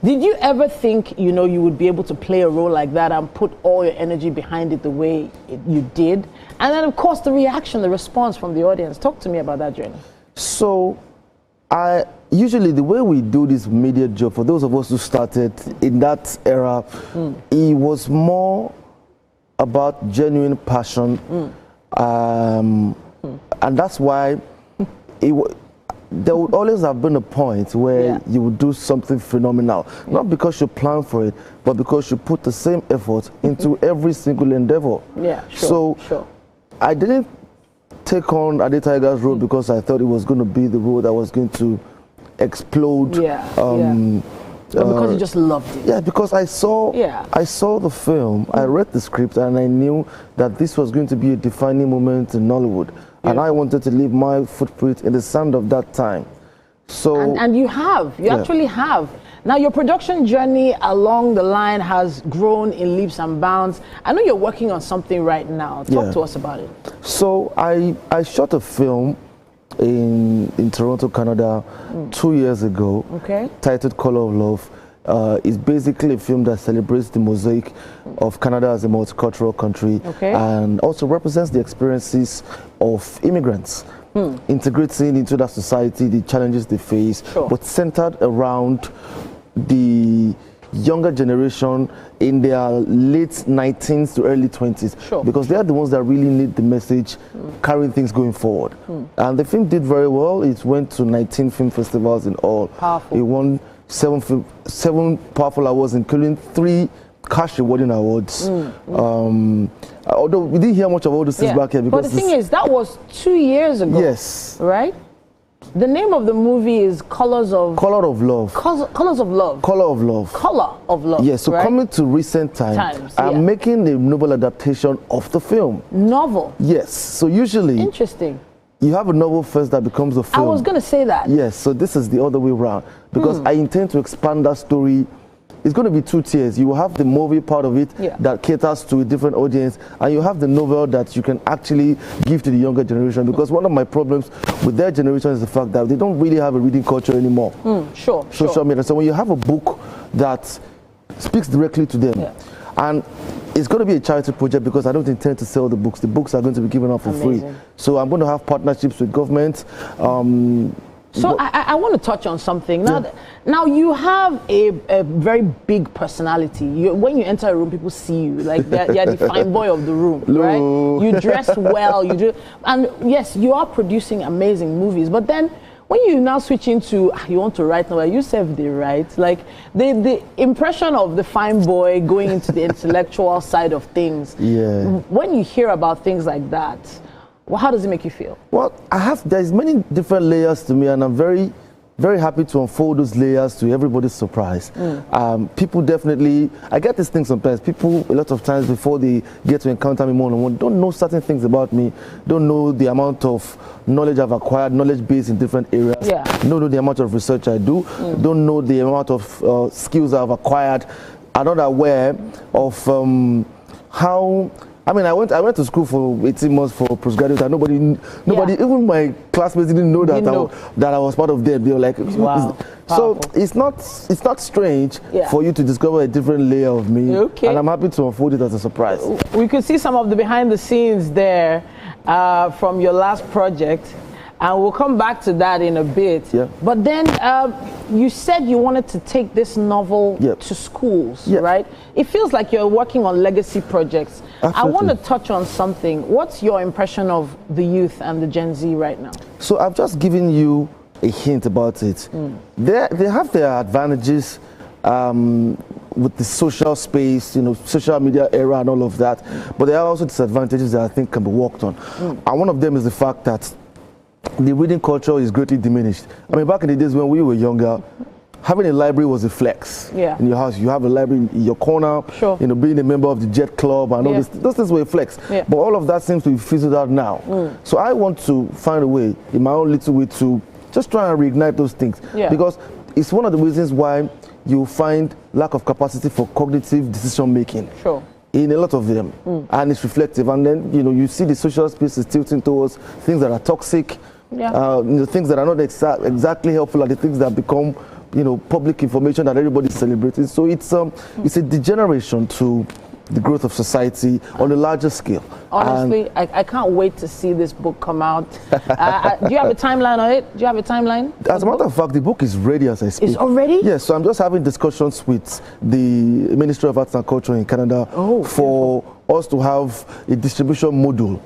Did you ever think, you would be able to play a role like that and put all your energy behind it the way you did? And then, of course, the reaction, the response from the audience. Talk to me about that journey. So, usually the way we do this media job, for those of us who started in that era, it was more about genuine passion. And that's why there would always have been a point where you would do something phenomenal. Not because you plan for it, but because you put the same effort into every single endeavor. Yeah, sure. So I didn't take on Ade Tiger's role because I thought it was going to be the role that was going to explode. Because you just loved it. Yeah, because I saw the film, I read the script, and I knew that this was going to be a defining moment in Nollywood. And I wanted to leave my footprint in the sand of that time. So and you have. You actually have. Now, your production journey along the line has grown in leaps and bounds. I know you're working on something right now. Talk to us about it. So I shot a film in Toronto, Canada 2 years ago, titled Color of Love. It's basically a film that celebrates the mosaic of Canada as a multicultural country and also represents the experiences of immigrants integrating into that society, the challenges they face, but centered around the younger generation in their late 19s to early 20s, because they are the ones that really need the message carrying things going forward. And the film did very well. It went to 19 film festivals in all. Powerful. It won seven powerful awards, including 3 cash rewarding awards. Although we didn't hear much of all those things back here. But the thing is, that was 2 years ago. Yes. Right? The name of the movie is Color of Love. Colors of Love. Color of Love. Color of Love. Yes, so coming to recent times, I'm making a novel adaptation of the film. Novel? Yes, so usually... Interesting. You have a novel first that becomes a film. I was going to say that. Yes, so this is the other way around. Because I intend to expand that story. It's going to be 2 tiers. You will have the movie part of it that caters to a different audience, and you have the novel that you can actually give to the younger generation. Because one of my problems with their generation is the fact that they don't really have a reading culture anymore. Social media. So when you have a book that speaks directly to them, and it's going to be a charity project because I don't intend to sell the books. The books are going to be given out for free. So I'm going to have partnerships with government, So I want to touch on something. Now you have a very big personality. When you enter a room, people see you. Like you're the fine boy of the room, right? You dress well, you do. And yes, you are producing amazing movies. But then when you now switch into, you want to write novel, you serve the right. Like the impression of the fine boy going into the intellectual side of things. Yeah. When you hear about things like that, well, how does it make you feel? Well, there's many different layers to me, and I'm very, very happy to unfold those layers to everybody's surprise. People definitely, I get these things sometimes. People, a lot of times before they get to encounter me one-on-one, don't know certain things about me, don't know the amount of knowledge I've acquired, knowledge base in different areas, don't know the amount of research I do, don't know the amount of skills I've acquired, are not aware of how. I mean, I went to school for 18 months for postgraduate, and nobody, even my classmates didn't know that I was part of them. They were like, wow. So it's not strange for you to discover a different layer of me, and I'm happy to unfold it as a surprise. We could see some of the behind the scenes there from your last project. And we'll come back to that in a bit. But then you said you wanted to take this novel to schools, right? It feels like you're working on legacy projects. Absolutely. I want to touch on something. What's your impression of the youth and the Gen Z right now? So I've just given you a hint about it. They have their advantages with the social space, social media era and all of that. But there are also disadvantages that I think can be worked on. And one of them is the fact that the reading culture is greatly diminished. I mean, back in the days when we were younger, having a library was a flex. In your house, you have a library in your corner. Being a member of the Jet Club and all this, those things were a flex. But all of that seems to be fizzled out now. So I want to find a way, in my own little way, to just try and reignite those things. Because it's one of the reasons why you find lack of capacity for cognitive decision making. In a lot of them, and it's reflective. And then you see the social space is tilting towards things that are toxic, things that are not exactly helpful, are the things that become public information that everybody's celebrating. So it's a degeneration to the growth of society on a larger scale. Honestly, I can't wait to see this book come out. Do you have a timeline on it? Do you have a timeline? As a matter of fact, the book is ready as I speak. It's already? Yes, so I'm just having discussions with the Ministry of Arts and Culture in Canada for us to have a distribution module.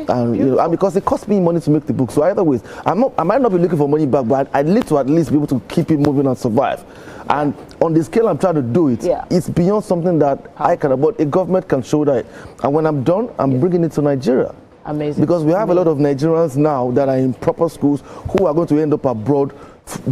And because it costs me money to make the book. So either way, I might not be looking for money back, but I need to at least be able to keep it moving and survive. And on the scale I'm trying to do it, it's beyond something that I can, but a government can shoulder it. And when I'm done, I'm bringing it to Nigeria. Amazing. Because we have a lot of Nigerians now that are in proper schools who are going to end up abroad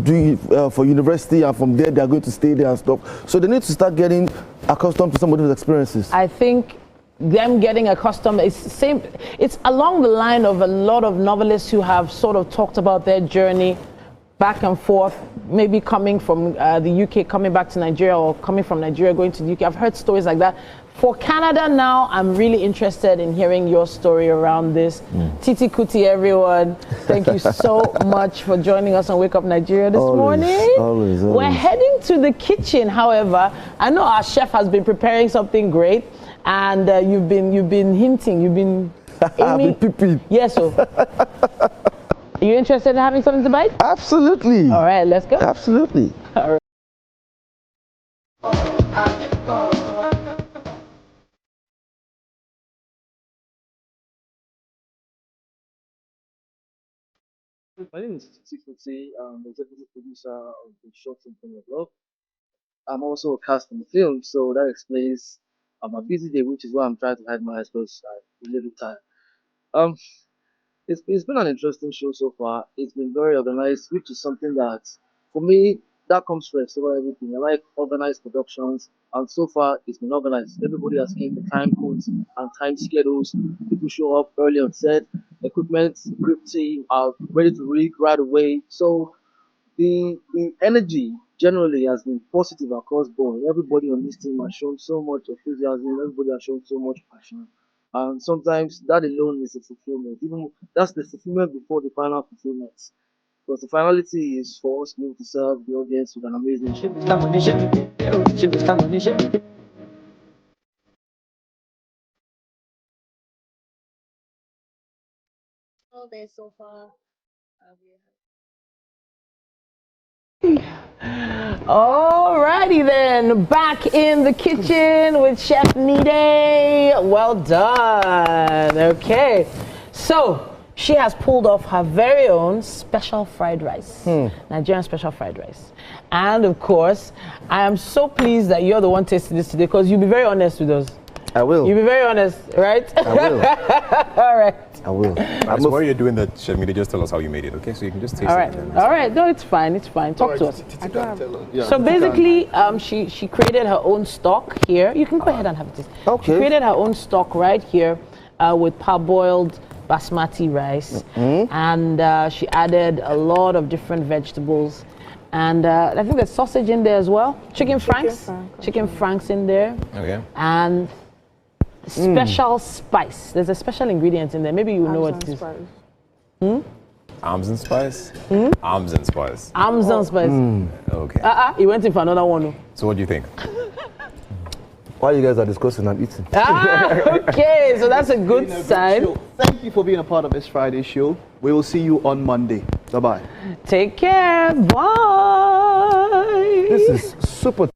doing for university, and from there they are going to stay there and stuff. So they need to start getting accustomed to some of those experiences. I think them getting accustomed, it's along the line of a lot of novelists who have sort of talked about their journey back and forth, maybe coming from the UK, coming back to Nigeria, or coming from Nigeria, going to the UK. I've heard stories like that. For Canada now, I'm really interested in hearing your story around this. Titi Kuti, everyone, thank you so much for joining us on Wake Up Nigeria this morning. Always. We're heading to the kitchen, however. I know our chef has been preparing something great, and you've been hinting, you've been aiming. Yes, so. Are you interested in having something to bite? Absolutely. All right, let's go. Absolutely. All right. My name is Titi, I'm the executive producer of the short film Film of Love. I'm also a cast in the film, so that explains my busy day, which is why I'm trying to hide my eyes because I'm a little tired. Um, it's been an interesting show so far. It's been very organized, which is something that, for me, that comes first over everything. I like organized productions, and so far it's been organized. Everybody has kept the time codes and time schedules. People show up early on set. Equipment, grip team are ready to read right away. So the energy generally has been positive across board. Everybody on this team has shown so much enthusiasm. Everybody has shown so much passion. And sometimes that alone is a fulfillment. Even that's the fulfillment before the final fulfillment. Because the finality is for us to be able to serve the audience with an amazing show. All day so far. Alrighty then, back in the kitchen with Chef Nide. Well done. Okay, so she has pulled off her very own special fried rice, Nigerian special fried rice. And of course, I am so pleased that you're the one tasting this today because you'll be very honest with us. I will. You'll be very honest, right? I will. All right. I will. So while you're doing that, Chef Mide, just tell us how you made it, okay? So you can just taste All right. it. All right. No, it's fine. It's fine. Talk to us. So basically, she created her own stock here. You can go ahead and have it. Okay. She created her own stock right here with parboiled basmati rice, and she added a lot of different vegetables, and I think there's sausage in there as well. Chicken franks in there. Okay. And special spice. There's a special ingredient in there. Maybe you know what it is. Arms and spice? Arms and spice. Arms and spice. Okay. He went in for another one. So what do you think? While you guys are discussing, I'm eating. Okay, so that's a good sign. Thank you for being a part of this Friday show. We will see you on Monday. Bye-bye. Take care. Bye. This is super